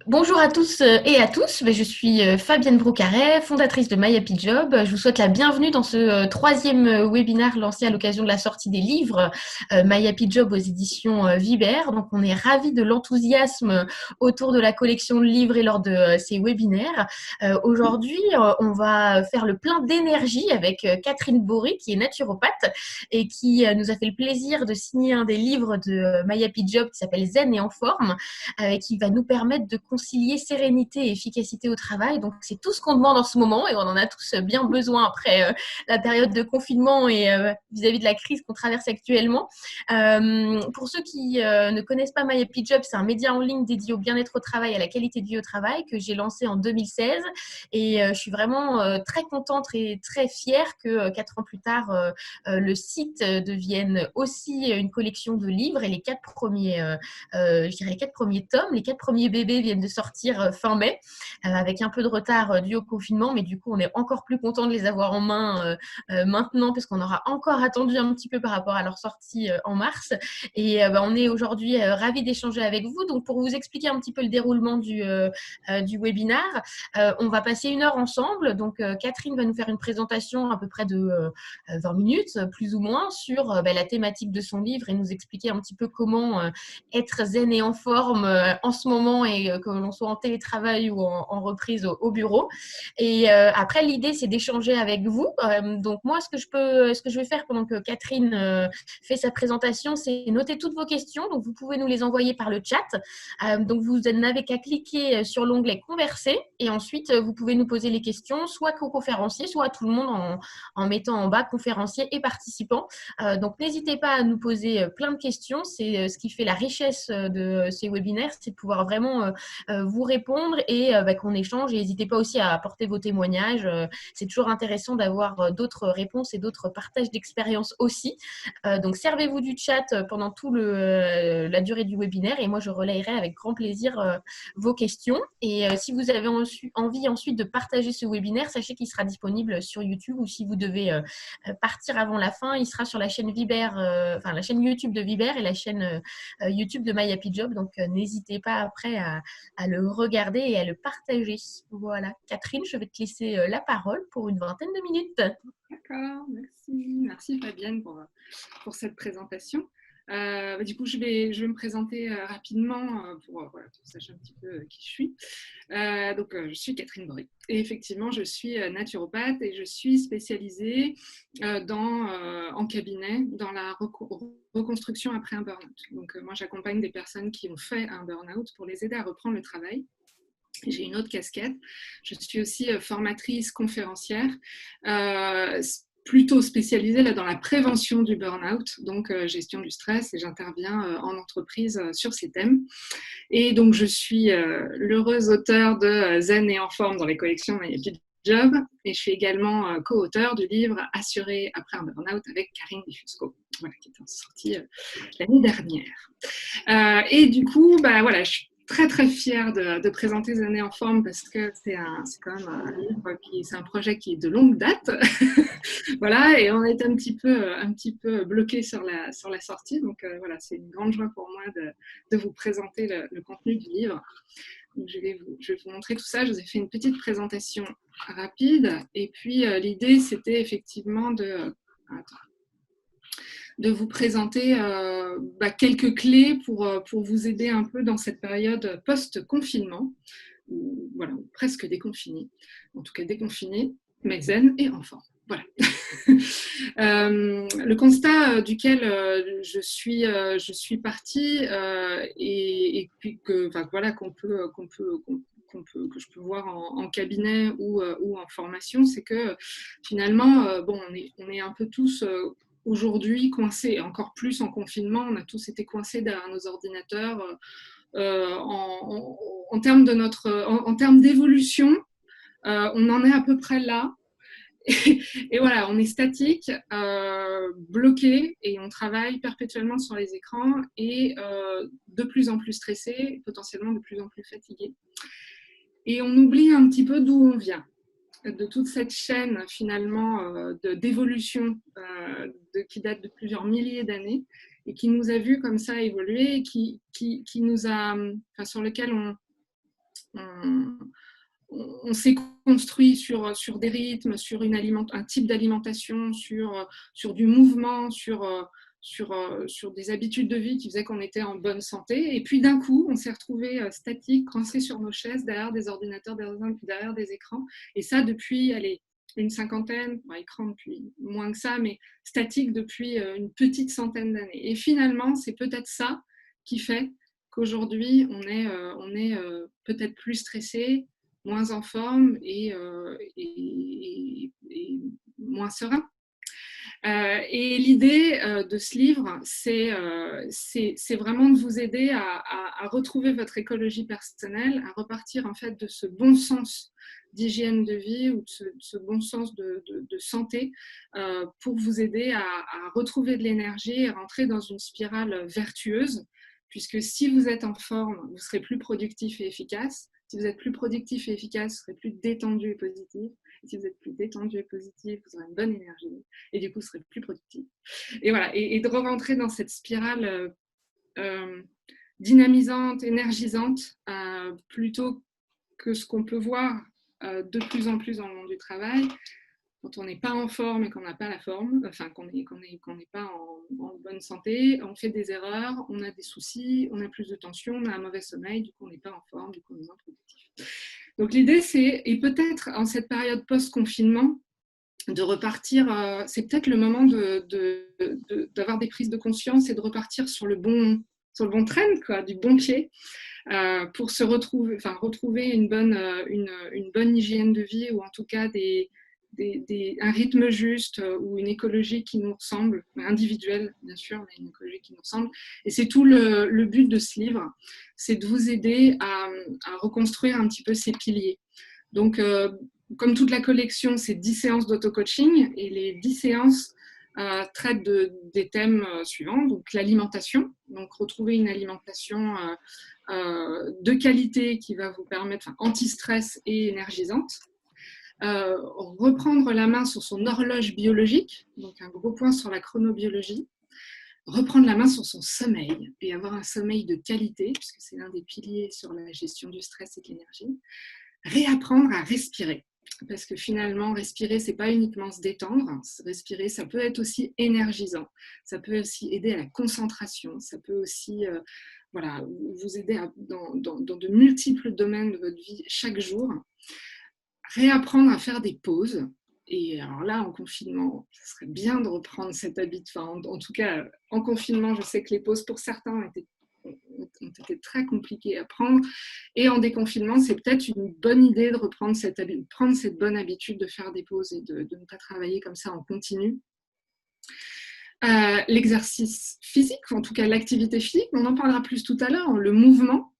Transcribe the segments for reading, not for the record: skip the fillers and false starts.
Bonjour à tous et à tous. Je suis Fabienne Brocaret, fondatrice de My Happy Job. Je vous souhaite la bienvenue dans ce troisième webinaire lancé à l'occasion de la sortie des livres My Happy Job aux éditions Viber. Donc, on est ravis de l'enthousiasme autour de la collection de livres et lors de ces webinaires. Aujourd'hui, on va faire le plein d'énergie avec Catherine Bory, qui est naturopathe et qui nous a fait le plaisir de signer un des livres de My Happy Job qui s'appelle Zen et en forme, qui va nous permettre de concilier sérénité et efficacité au travail. Donc, c'est tout ce qu'on demande en ce moment et on en a tous bien besoin après la période de confinement et vis-à-vis de la crise qu'on traverse actuellement. Pour ceux qui ne connaissent pas My Happy Job, c'est un média en ligne dédié au bien-être au travail et à la qualité de vie au travail que j'ai lancé en 2016 et je suis vraiment très contente et très fière que 4 ans plus tard, le site devienne aussi une collection de livres et les 4 premiers je dirais les 4 premiers tomes. Les 4 premiers bébés viennent de sortir fin mai, avec un peu de retard dû au confinement, mais du coup, on est encore plus content de les avoir en main maintenant, parce qu'on aura encore attendu un petit peu par rapport à leur sortie en mars. Et on est aujourd'hui ravis d'échanger avec vous. Donc, pour vous expliquer un petit peu le déroulement du webinaire, on va passer 1 heure ensemble. Donc, Catherine va nous faire une présentation à peu près de 20 minutes, plus ou moins, sur la thématique de son livre et nous expliquer un petit peu comment être zen et en forme en ce moment et que l'on soit en télétravail ou en reprise au bureau. Et après, l'idée, c'est d'échanger avec vous. Donc moi, ce que je vais faire pendant que Catherine fait sa présentation, c'est noter toutes vos questions. Donc vous pouvez nous les envoyer par le chat. Donc vous n'avez qu'à cliquer sur l'onglet Converser et ensuite vous pouvez nous poser les questions, soit au conférencier, soit à tout le monde en mettant en bas conférencier et participants. Donc n'hésitez pas à nous poser plein de questions. C'est ce qui fait la richesse de ces webinaires, c'est de pouvoir vraiment vous répondre et qu'on échange. Et n'hésitez pas aussi à apporter vos témoignages. C'est toujours intéressant d'avoir d'autres réponses et d'autres partages d'expériences aussi. Donc servez-vous du chat pendant la durée du webinaire et moi je relayerai avec grand plaisir vos questions. Et si vous avez envie ensuite de partager ce webinaire, sachez qu'il sera disponible sur YouTube ou si vous devez partir avant la fin, il sera sur la chaîne Viber, la chaîne YouTube de Viber et la chaîne YouTube de My Happy Job. Donc, n'hésitez pas après à le regarder et à le partager. Voilà. Catherine, je vais te laisser la parole pour une vingtaine de minutes. D'accord, merci. Merci Fabienne pour cette présentation. Du coup, je vais me présenter rapidement pour voilà, que tu saches un petit peu qui je suis. Je suis Catherine Bory. Et effectivement, je suis naturopathe et je suis spécialisée en cabinet dans la reconstruction après un burn-out. Donc, moi, j'accompagne des personnes qui ont fait un burn-out pour les aider à reprendre le travail. J'ai une autre casquette. Je suis aussi formatrice conférencière, plutôt spécialisée là, dans la prévention du burn-out, donc gestion du stress, et j'interviens en entreprise sur ces thèmes. Et donc, je suis l'heureuse auteure de Zen et en forme dans les collections My Happy Job, et je suis également co-auteure du livre Assuré après un burn-out avec Karine Difusco, voilà, qui est sorti l'année dernière. Et du coup, voilà, je suis très très fière de présenter Zen et en forme parce que c'est quand même un livre c'est un projet qui est de longue date. Voilà, et on est un petit peu bloqué sur la sortie. Donc voilà, c'est une grande joie pour moi de vous présenter le contenu du livre. Donc, je vais vous montrer tout ça. Je vous ai fait une petite présentation rapide. Et puis l'idée, c'était effectivement de vous présenter quelques clés pour vous aider un peu dans cette période post-confinement, voilà, presque déconfiné, en tout cas déconfiné, mais zen et en forme. Voilà. Le constat duquel je suis partie et puis que je peux voir en cabinet ou en formation, c'est que finalement, on est un peu tous aujourd'hui coincés, encore plus en confinement, on a tous été coincés derrière nos ordinateurs. En termes en termes d'évolution, on en est à peu près là. Et voilà, on est statique, bloqué, et on travaille perpétuellement sur les écrans et de plus en plus stressé, potentiellement de plus en plus fatigué. Et on oublie un petit peu d'où on vient, de toute cette chaîne finalement d'évolution qui date de plusieurs milliers d'années et qui nous a vu comme ça évoluer et qui nous a, sur lequel on s'est construit sur des rythmes, sur un type d'alimentation, sur du mouvement, sur des habitudes de vie qui faisaient qu'on était en bonne santé. Et puis d'un coup, on s'est retrouvé statique, coincé sur nos chaises, derrière des ordinateurs, derrière des écrans. Et ça depuis, allez, une cinquantaine, écran depuis moins que ça, mais statique depuis une petite centaine d'années. Et finalement, c'est peut-être ça qui fait qu'aujourd'hui, on est peut-être plus stressé, moins en forme et moins serein. Et l'idée de ce livre, c'est vraiment de vous aider à retrouver votre écologie personnelle, à repartir en fait de ce bon sens d'hygiène de vie ou de ce bon sens de santé pour vous aider à retrouver de l'énergie et rentrer dans une spirale vertueuse, puisque si vous êtes en forme, vous serez plus productif et efficace. Si vous êtes plus productif et efficace, vous serez plus détendu et positif. Et si vous êtes plus détendu et positif, vous aurez une bonne énergie. Et du coup, vous serez plus productif. Et voilà, et de re-rentrer dans cette spirale dynamisante, énergisante, plutôt que ce qu'on peut voir de plus en plus dans le monde du travail, quand on n'est pas en forme et qu'on n'a pas la forme, enfin qu'on n'est pas en bonne santé, on fait des erreurs, on a des soucis, on a plus de tension, on a un mauvais sommeil, du coup on n'est pas en forme, du coup on est moins productif. Donc l'idée c'est, et peut-être en cette période post-confinement, de repartir, c'est peut-être le moment d'avoir des prises de conscience et de repartir sur le bon train, quoi, du bon pied, pour retrouver une bonne hygiène de vie, ou en tout cas un rythme juste ou une écologie qui nous ressemble, individuelle bien sûr, mais une écologie qui nous ressemble. Et c'est tout le but de ce livre, c'est de vous aider à reconstruire un petit peu ces piliers. Donc, comme toute la collection, c'est 10 séances d'auto-coaching, et les 10 séances traitent des thèmes suivants. Donc, l'alimentation, donc retrouver une alimentation de qualité qui va vous permettre, anti-stress et énergisante. Reprendre la main sur son horloge biologique, donc un gros point sur la chronobiologie. Reprendre la main sur son sommeil et avoir un sommeil de qualité, puisque c'est l'un des piliers sur la gestion du stress et de l'énergie. Réapprendre à respirer, parce que finalement, respirer, c'est pas uniquement se détendre. Respirer, ça peut être aussi énergisant, ça peut aussi aider à la concentration, ça peut aussi vous aider dans de multiples domaines de votre vie chaque jour. Réapprendre à faire des pauses. Et alors là, en confinement, ça serait bien de reprendre cette habitude. En tout cas, en confinement, je sais que les pauses pour certains ont été très compliquées à prendre. Et en déconfinement, c'est peut-être une bonne idée de reprendre prendre cette bonne habitude de faire des pauses et de ne pas travailler comme ça en continu. L'exercice physique, en tout cas l'activité physique, on en parlera plus tout à l'heure, le mouvement.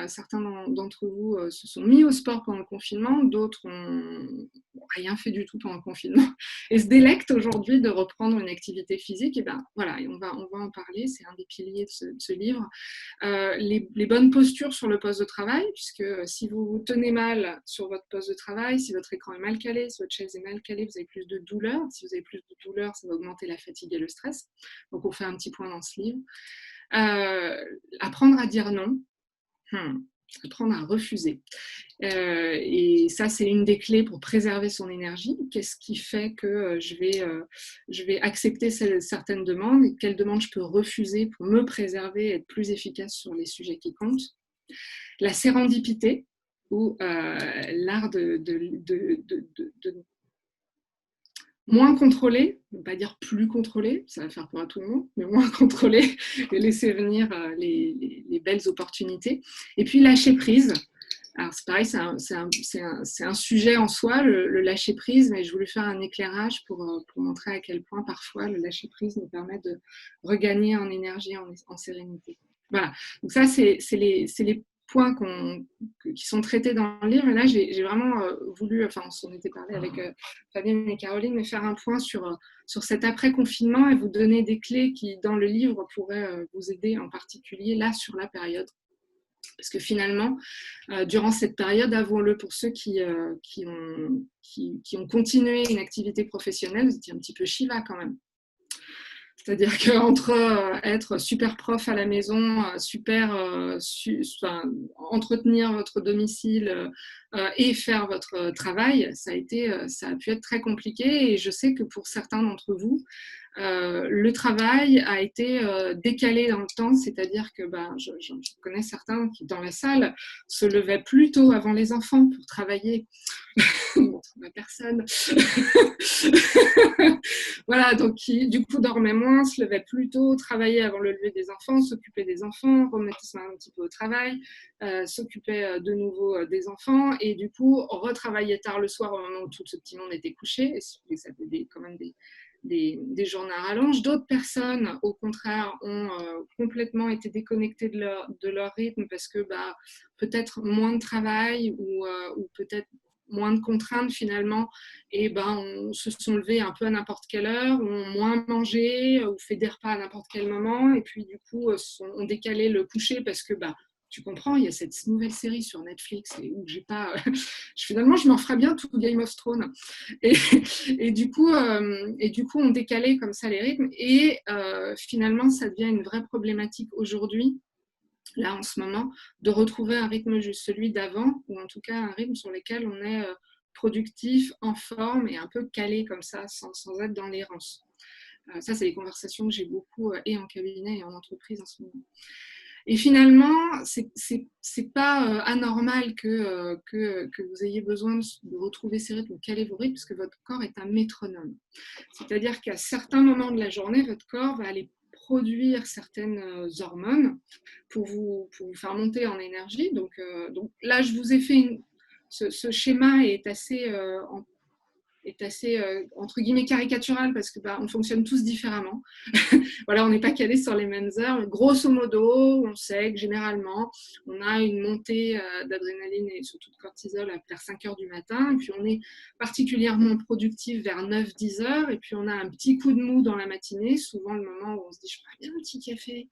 Certains d'entre vous se sont mis au sport pendant le confinement, d'autres n'ont rien fait du tout pendant le confinement et se délectent aujourd'hui de reprendre une activité physique. Et on va en parler, c'est un des piliers de ce livre. Les bonnes postures sur le poste de travail, puisque si vous vous tenez mal sur votre poste de travail, si votre écran est mal calé, si votre chaise est mal calée, vous avez plus de douleur. Si vous avez plus de douleur, ça va augmenter la fatigue et le stress. Donc on fait un petit point dans ce livre. Apprendre à dire non. Apprendre à refuser. Et ça, c'est une des clés pour préserver son énergie. Qu'est-ce qui fait que je vais accepter certaines demandes, et quelles demandes je peux refuser pour me préserver et être plus efficace sur les sujets qui comptent. La sérendipité, ou l'art de moins contrôler, ne pas dire plus contrôler, ça va faire peur à tout le monde, mais moins contrôler et laisser venir les belles opportunités. Et puis lâcher prise. Alors c'est pareil, c'est un sujet en soi, le lâcher prise, mais je voulais faire un éclairage pour montrer à quel point parfois le lâcher prise nous permet de regagner en énergie, en sérénité. Voilà, donc ça c'est les points qui sont traités dans le livre. Et là, j'ai vraiment voulu, on s'en était parlé avec Fabienne et Caroline, mais faire un point sur cet après-confinement et vous donner des clés qui, dans le livre, pourraient vous aider en particulier là sur la période. Parce que finalement, durant cette période, avouons-le, pour ceux qui ont continué une activité professionnelle, vous étiez un petit peu Shiva quand même. C'est-à-dire qu'entre être super prof à la maison, entretenir votre domicile et faire votre travail, ça a pu être très compliqué. Et je sais que pour certains d'entre vous, le travail a été décalé dans le temps, c'est-à-dire que je connais certains qui, dans la salle, se levaient plus tôt avant les enfants pour travailler. Bon, ma personne. Voilà, donc qui du coup dormait moins, se levait plus tôt, travaillait avant le lever des enfants, s'occupait des enfants, remettait ça un petit peu au travail, s'occupait de nouveau des enfants et du coup retravaillait tard le soir au moment où tout ce petit monde était couché. Et ça fait quand même des journées à rallonge. D'autres personnes, au contraire, ont complètement été déconnectées de leur rythme parce que peut-être moins de travail ou peut-être moins de contraintes finalement, et on se sont levés un peu à n'importe quelle heure, ont moins mangé ou fait des repas à n'importe quel moment, et puis du coup ont décalé le coucher parce que tu comprends, il y a cette nouvelle série sur Netflix et où j'ai pas. Finalement, je m'en ferais bien tout Game of Thrones. Et du coup, on décalait comme ça les rythmes. Et finalement, ça devient une vraie problématique aujourd'hui, là en ce moment, de retrouver un rythme juste celui d'avant, ou en tout cas un rythme sur lequel on est productif, en forme et un peu calé comme ça, sans être dans l'errance. Ça, c'est des conversations que j'ai beaucoup et en cabinet et en entreprise en ce moment. Et finalement, c'est pas anormal que vous ayez besoin de retrouver ces rythmes, de caler vos rythmes, parce que votre corps est un métronome. C'est-à-dire qu'à certains moments de la journée, votre corps va aller produire certaines hormones pour vous faire monter en énergie. Donc là, je vous ai fait ce schéma est assez entre guillemets caricatural parce que on fonctionne tous différemment. Voilà, on n'est pas calé sur les mêmes heures. Mais grosso modo, on sait que généralement, on a une montée d'adrénaline et surtout de cortisol vers 5 heures du matin. Et puis, on est particulièrement productif vers 9-10 heures. Et puis, on a un petit coup de mou dans la matinée, souvent le moment où on se dit, je ferais bien un petit café.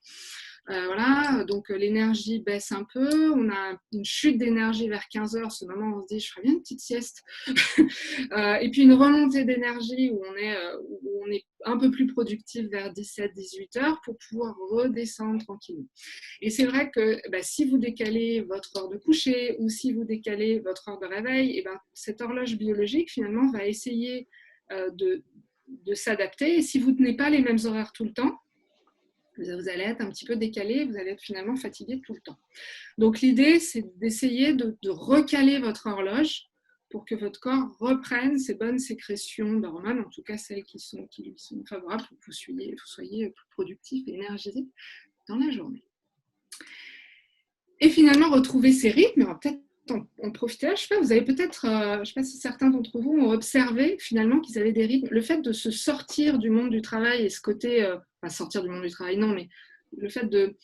Voilà, donc l'énergie baisse un peu, on a une chute d'énergie vers 15 heures, ce moment où on se dit je ferais bien une petite sieste, et puis une remontée d'énergie où on est un peu plus productif vers 17-18 heures pour pouvoir redescendre tranquillement. Et c'est vrai que si vous décalez votre heure de coucher ou si vous décalez votre heure de réveil, et cette horloge biologique finalement va essayer de s'adapter, et si vous ne tenez pas les mêmes horaires tout le temps, vous allez être un petit peu décalé, vous allez être finalement fatigué tout le temps. Donc l'idée, c'est d'essayer de recaler votre horloge pour que votre corps reprenne ses bonnes sécrétions d'hormones, en tout cas celles qui lui sont favorables pour que vous soyez plus productif et énergisé dans la journée. Et finalement, retrouver ces rythmes, on va peut-être en profiter. Je sais pas, vous avez peut-être, je ne sais pas si certains d'entre vous ont observé finalement qu'ils avaient des rythmes. Le fait de se sortir du monde du travail et ce côté, sortir du monde du travail, non, mais le fait de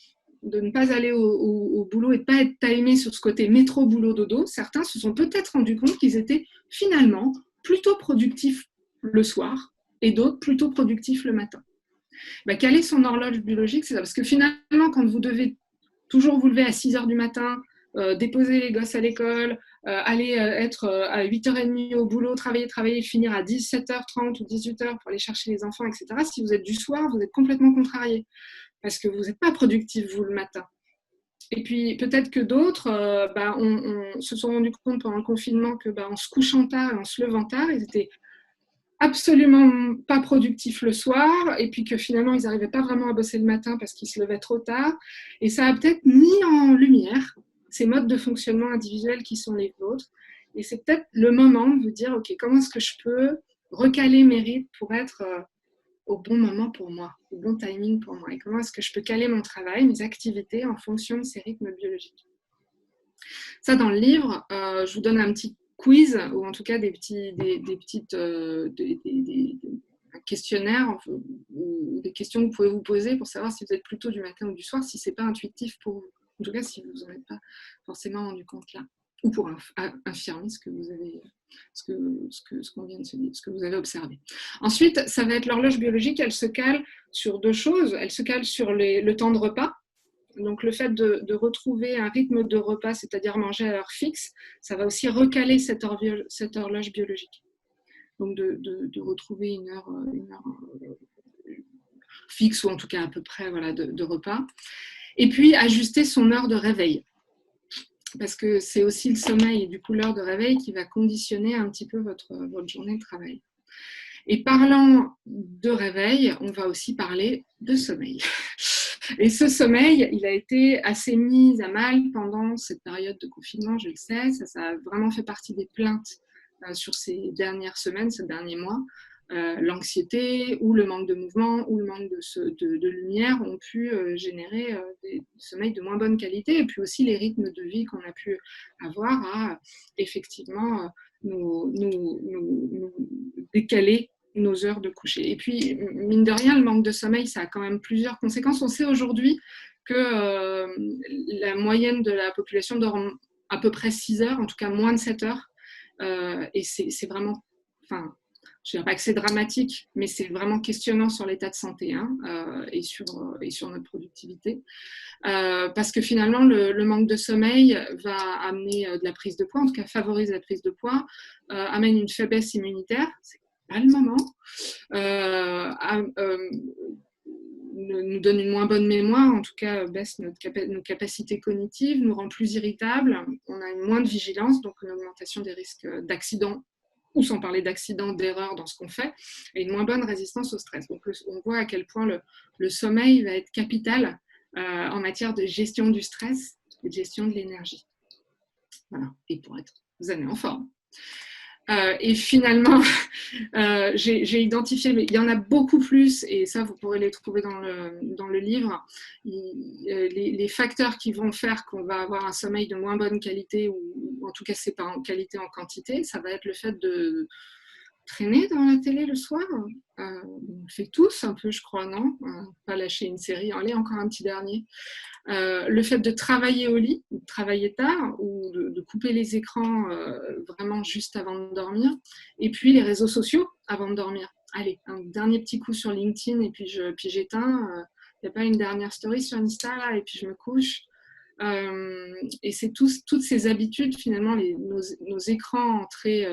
ne pas aller au boulot et de ne pas être timé sur ce côté métro-boulot-dodo, certains se sont peut-être rendus compte qu'ils étaient finalement plutôt productifs le soir et d'autres plutôt productifs le matin. Caler son horloge biologique, c'est ça. Parce que finalement, quand vous devez toujours vous lever à 6 heures du matin, déposer les gosses à l'école, aller être à 8h30 au boulot, travailler, finir à 17h30 ou 18h pour aller chercher les enfants, etc. Si vous êtes du soir, vous êtes complètement contrarié parce que vous n'êtes pas productif, vous, le matin. Et puis, peut-être que d'autres on se sont rendus compte pendant le confinement que en se couchant tard et en se levant tard, ils étaient absolument pas productifs le soir, et puis que finalement, ils n'arrivaient pas vraiment à bosser le matin parce qu'ils se levaient trop tard. Et ça a peut-être mis en lumière ces modes de fonctionnement individuels qui sont les vôtres. Et c'est peut-être le moment de vous dire, OK, comment est-ce que je peux recaler mes rythmes pour être au bon moment pour moi, au bon timing pour moi, et comment est-ce que je peux caler mon travail, mes activités en fonction de ces rythmes biologiques. Ça, dans le livre, je vous donne un petit quiz, ou en tout cas des questionnaires ou des questions que vous pouvez vous poser pour savoir si vous êtes plutôt du matin ou du soir, si ce n'est pas intuitif pour vous. En tout cas, si vous n'en êtes pas forcément rendu compte là. Ou pour infirmer ce que vous avez, ce qu'on vient de se dire, ce que vous avez observé. Ensuite, ça va être l'horloge biologique, elle se cale sur deux choses. Elle se cale sur le temps de repas. Donc le fait de retrouver un rythme de repas, c'est-à-dire manger à heure fixe, ça va aussi recaler cette horloge biologique. Donc de retrouver une heure fixe ou en tout cas à peu près voilà, de repas. Et puis, ajuster son heure de réveil. Parce que c'est aussi le sommeil et du coup l'heure de réveil qui va conditionner un petit peu votre journée de travail. Et parlant de réveil, on va aussi parler de sommeil. Et ce sommeil, il a été assez mis à mal pendant cette période de confinement, je le sais. Ça a vraiment fait partie des plaintes sur ces dernières semaines, ces derniers mois. L'anxiété ou le manque de mouvement ou le manque de lumière ont pu générer des sommeils de moins bonne qualité, et puis aussi les rythmes de vie qu'on a pu avoir à effectivement nous décaler nos heures de coucher. Et puis, mine de rien, le manque de sommeil, ça a quand même plusieurs conséquences. On sait aujourd'hui que la moyenne de la population dort à peu près 6 heures, en tout cas moins de 7 heures. Et c'est vraiment... Enfin, je ne dirais pas que c'est dramatique, mais c'est vraiment questionnant sur l'état de santé et sur notre productivité. Parce que finalement, le manque de sommeil va amener de la prise de poids, en tout cas favorise la prise de poids, amène une faiblesse immunitaire, c'est pas le moment, nous donne une moins bonne mémoire, en tout cas baisse nos capacités cognitives, nous rend plus irritables, on a une moins de vigilance, donc une augmentation des risques d'accidents, ou sans parler d'accidents, d'erreurs dans ce qu'on fait, et une moins bonne résistance au stress. Donc on voit à quel point le sommeil va être capital en matière de gestion du stress et de gestion de l'énergie. Voilà, et pour être zen et en forme. Et finalement, j'ai identifié, mais il y en a beaucoup plus, et ça vous pourrez les trouver dans le livre, les facteurs qui vont faire qu'on va avoir un sommeil de moins bonne qualité, ou en tout cas c'est pas en qualité, en quantité. Ça va être le fait de traîner dans la télé le soir, on le fait tous un peu, je crois, non, pas lâcher une série, allez, encore un petit dernier. Le fait de travailler au lit, de travailler tard, ou de couper les écrans vraiment juste avant de dormir, et puis les réseaux sociaux avant de dormir. Allez, un dernier petit coup sur LinkedIn, et puis j'éteins. Il n'y a pas une dernière story sur Insta, là, et puis je me couche. Et c'est toutes ces habitudes, finalement, nos écrans entrés,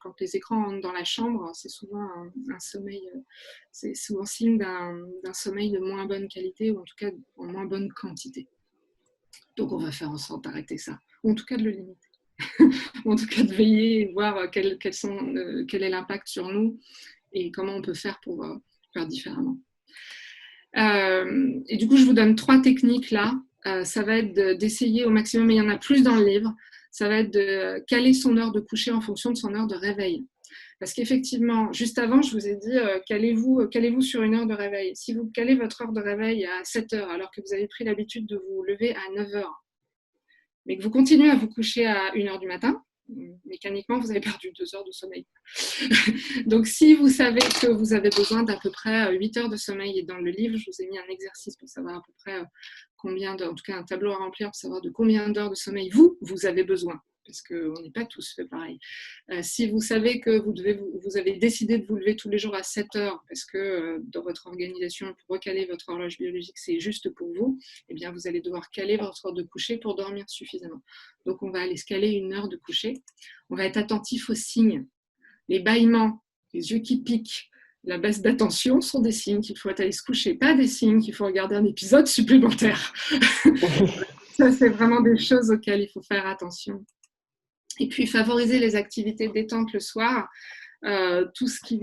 quand les écrans entrent dans la chambre, c'est souvent un sommeil, c'est souvent signe d'un sommeil de moins bonne qualité, ou en tout cas en moins bonne quantité. Donc on va faire en sorte d'arrêter ça, ou en tout cas de le limiter, ou en tout cas de veiller et voir quel est l'impact sur nous et comment on peut faire pour faire différemment. Et du coup, je vous donne 3 techniques là. Ça va être d'essayer au maximum, et il y en a plus dans le livre, ça va être de caler son heure de coucher en fonction de son heure de réveil. Parce qu'effectivement, juste avant, je vous ai dit, calez-vous sur une heure de réveil. Si vous calez votre heure de réveil à 7 heures, alors que vous avez pris l'habitude de vous lever à 9 heures, mais que vous continuez à vous coucher à 1 heure du matin, mécaniquement, vous avez perdu 2 heures de sommeil. Donc, si vous savez que vous avez besoin d'à peu près 8 heures de sommeil, et dans le livre, je vous ai mis un exercice pour savoir à peu près en tout cas un tableau à remplir pour savoir de combien d'heures de sommeil vous avez besoin, parce qu'on n'est pas tous fait pareil. Si vous savez que vous avez décidé de vous lever tous les jours à 7 heures, parce que dans votre organisation, pour recaler votre horloge biologique, c'est juste pour vous, eh bien, vous allez devoir caler votre heure de coucher pour dormir suffisamment. Donc, on va aller se caler une heure de coucher. On va être attentif aux signes. Les bâillements, les yeux qui piquent, la baisse d'attention sont des signes qu'il faut aller se coucher, pas des signes qu'il faut regarder un épisode supplémentaire. Ça, c'est vraiment des choses auxquelles il faut faire attention. Et puis, favoriser les activités de détente le soir. Tout ce qui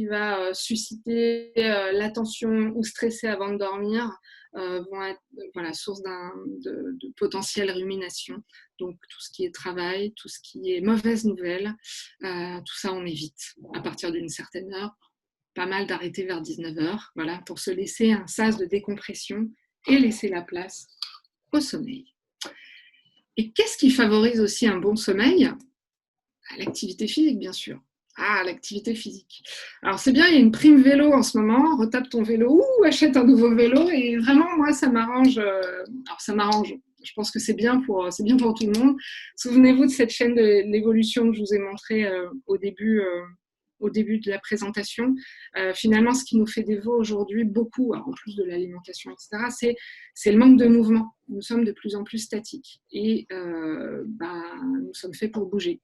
va susciter l'attention ou stresser avant de dormir vont être source de potentielle rumination. Donc tout ce qui est travail, tout ce qui est mauvaise nouvelle, tout ça on évite à partir d'une certaine heure. Pas mal d'arrêter vers 19 heures, voilà, pour se laisser un sas de décompression et laisser la place au sommeil. Et qu'est-ce qui favorise aussi un bon sommeil ? L'activité physique, bien sûr. L'activité physique. Alors, c'est bien, il y a une prime vélo en ce moment. Retape ton vélo ou achète un nouveau vélo. Et vraiment, moi, ça m'arrange. Alors, ça m'arrange. Je pense que c'est bien pour tout le monde. Souvenez-vous de cette chaîne de l'évolution que je vous ai montrée au début de la présentation. Finalement, ce qui nous fait défaut aujourd'hui, beaucoup, en plus de l'alimentation, etc., c'est le manque de mouvement. Nous sommes de plus en plus statiques. Et nous sommes faits pour bouger.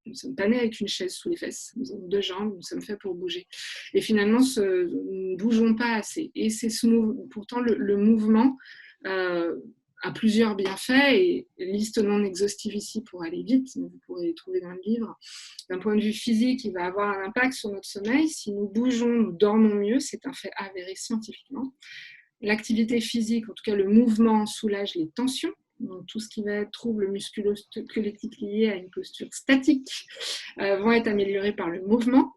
Nous ne sommes pas nés avec une chaise sous les fesses. Nous avons 2 jambes, nous sommes faits pour bouger. Et finalement, nous ne bougeons pas assez. Et c'est pourtant le mouvement a plusieurs bienfaits, et liste non exhaustive ici pour aller vite, mais vous pourrez les trouver dans le livre. D'un point de vue physique, il va avoir un impact sur notre sommeil. Si nous bougeons, nous dormons mieux, c'est un fait avéré scientifiquement. L'activité physique, en tout cas le mouvement, soulage les tensions. Donc, tout ce qui va être trouble musculo-squelettique lié à une posture statique vont être améliorés par le mouvement.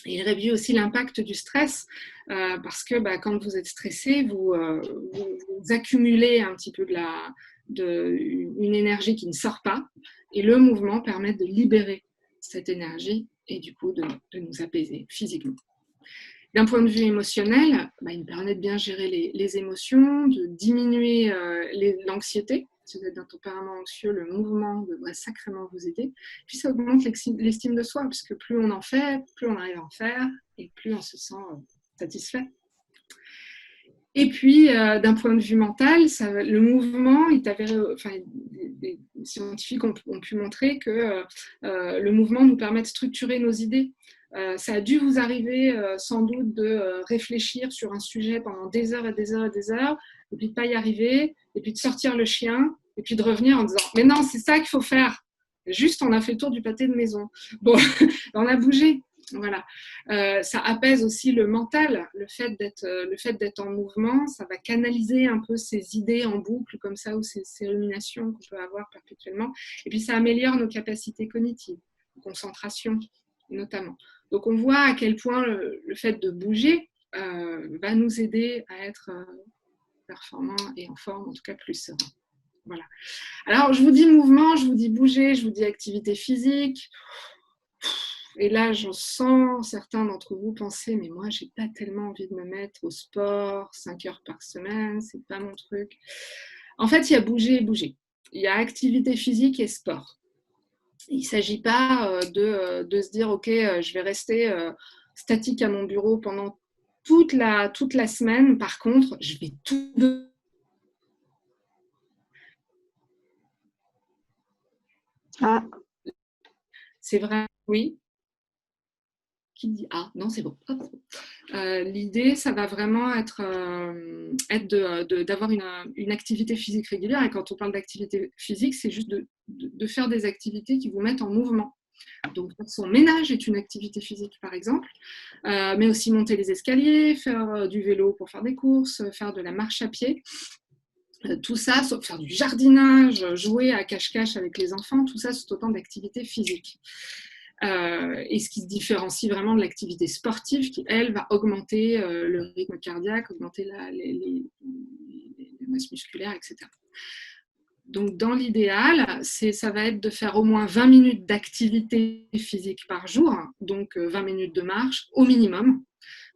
Et il réduit aussi l'impact du stress parce que quand vous êtes stressé, vous accumulez un petit peu une énergie qui ne sort pas, et le mouvement permet de libérer cette énergie et du coup de nous apaiser physiquement. D'un point de vue émotionnel, il permet de bien gérer les émotions, de diminuer l'anxiété. Si vous êtes d'un tempérament anxieux, le mouvement devrait sacrément vous aider. Puis ça augmente l'estime de soi, puisque plus on en fait, plus on arrive à en faire, et plus on se sent satisfait. Et puis, d'un point de vue mental, le mouvement est avéré, les scientifiques ont pu montrer que le mouvement nous permet de structurer nos idées. Ça a dû vous arriver sans doute de réfléchir sur un sujet pendant des heures et des heures et des heures, et puis de ne pas y arriver, et puis de sortir le chien, et puis de revenir en disant « Mais non, c'est ça qu'il faut faire !» Juste, on a fait le tour du pâté de maison. Bon, on a bougé. Voilà. Ça apaise aussi le mental, le fait d'être en mouvement, ça va canaliser un peu ces idées en boucle comme ça, ou ces ruminations qu'on peut avoir perpétuellement. Et puis ça améliore nos capacités cognitives, de concentration notamment. Donc on voit à quel point le fait de bouger va nous aider à être performants et en forme, en tout cas plus serein. Voilà. Alors je vous dis mouvement, je vous dis bouger, je vous dis activité physique. Et là, j'en sens certains d'entre vous penser, mais moi, j'ai pas tellement envie de me mettre au sport 5 heures par semaine, c'est pas mon truc. En fait, il y a bouger et bouger. Il y a activité physique et sport. Il ne s'agit pas de se dire, ok, je vais rester statique à mon bureau pendant toute la semaine. Par contre, je vais tout de... Ah. C'est vrai, oui. Qui dit ah non c'est bon. L'idée ça va vraiment être d'avoir une activité physique régulière, et quand on parle d'activité physique c'est juste de faire des activités qui vous mettent en mouvement. Donc son ménage est une activité physique par exemple, mais aussi monter les escaliers, faire du vélo pour faire des courses, faire de la marche à pied. Tout ça, sauf faire du jardinage, jouer à cache-cache avec les enfants, tout ça c'est autant d'activités physiques. Et ce qui se différencie vraiment de l'activité sportive qui, elle, va augmenter le rythme cardiaque, augmenter les masses musculaires, etc. Donc, dans l'idéal, ça va être de faire au moins 20 minutes d'activité physique par jour, donc 20 minutes de marche au minimum,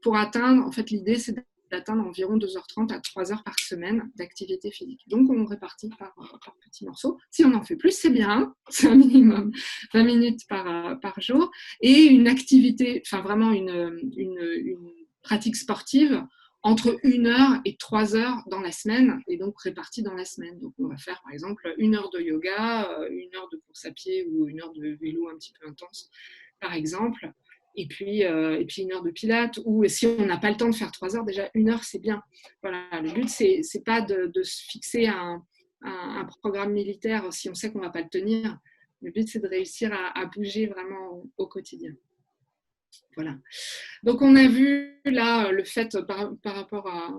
pour atteindre, en fait, l'idée, c'est d'atteindre environ 2h30 à 3h par semaine d'activité physique. Donc, on répartit par petits morceaux. Si on en fait plus, c'est bien, c'est un minimum, 20 minutes par jour. Et une activité, enfin vraiment une pratique sportive entre 1 heure et 3 heures dans la semaine, et donc répartie dans la semaine. Donc, on va faire, par exemple, 1 heure de yoga, 1 heure de course à pied ou 1 heure de vélo un petit peu intense, par exemple. Et puis 1 heure de pilates, ou si on n'a pas le temps de faire 3 heures, déjà 1 heure c'est bien. Voilà, le but c'est pas de se fixer un programme militaire si on sait qu'on ne va pas le tenir. Le but c'est de réussir à bouger vraiment au quotidien. Voilà. Donc on a vu là le fait par rapport à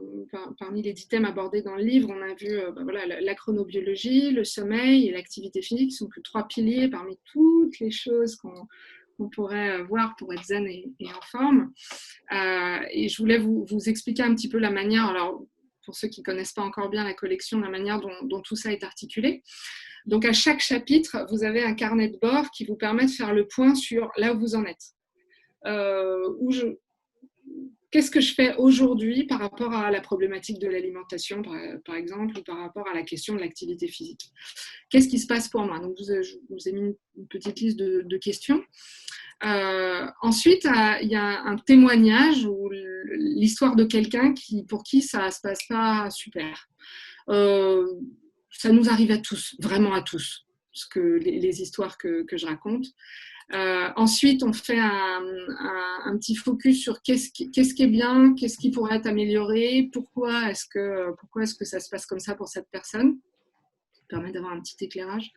parmi les 10 thèmes abordés dans le livre, on a vu voilà, la chronobiologie, le sommeil et l'activité physique qui sont que 3 piliers parmi toutes les choses qu'on pourrait voir pour être zen et en forme. Et je voulais vous expliquer un petit peu la manière, alors pour ceux qui ne connaissent pas encore bien la collection, la manière dont tout ça est articulé. Donc à chaque chapitre, vous avez un carnet de bord qui vous permet de faire le point sur là où vous en êtes. Qu'est-ce que je fais aujourd'hui par rapport à la problématique de l'alimentation, par exemple, ou par rapport à la question de l'activité physique? Qu'est-ce qui se passe pour moi? Donc, je vous ai mis une petite liste de questions. Ensuite, il y a un témoignage ou l'histoire de quelqu'un pour qui ça ne se passe pas super. Ça nous arrive à tous, vraiment à tous, les histoires que je raconte. Ensuite, on fait un petit focus sur qu'est-ce qui est bien, qu'est-ce qui pourrait être amélioré, pourquoi est-ce que ça se passe comme ça pour cette personne. Ça permet d'avoir un petit éclairage.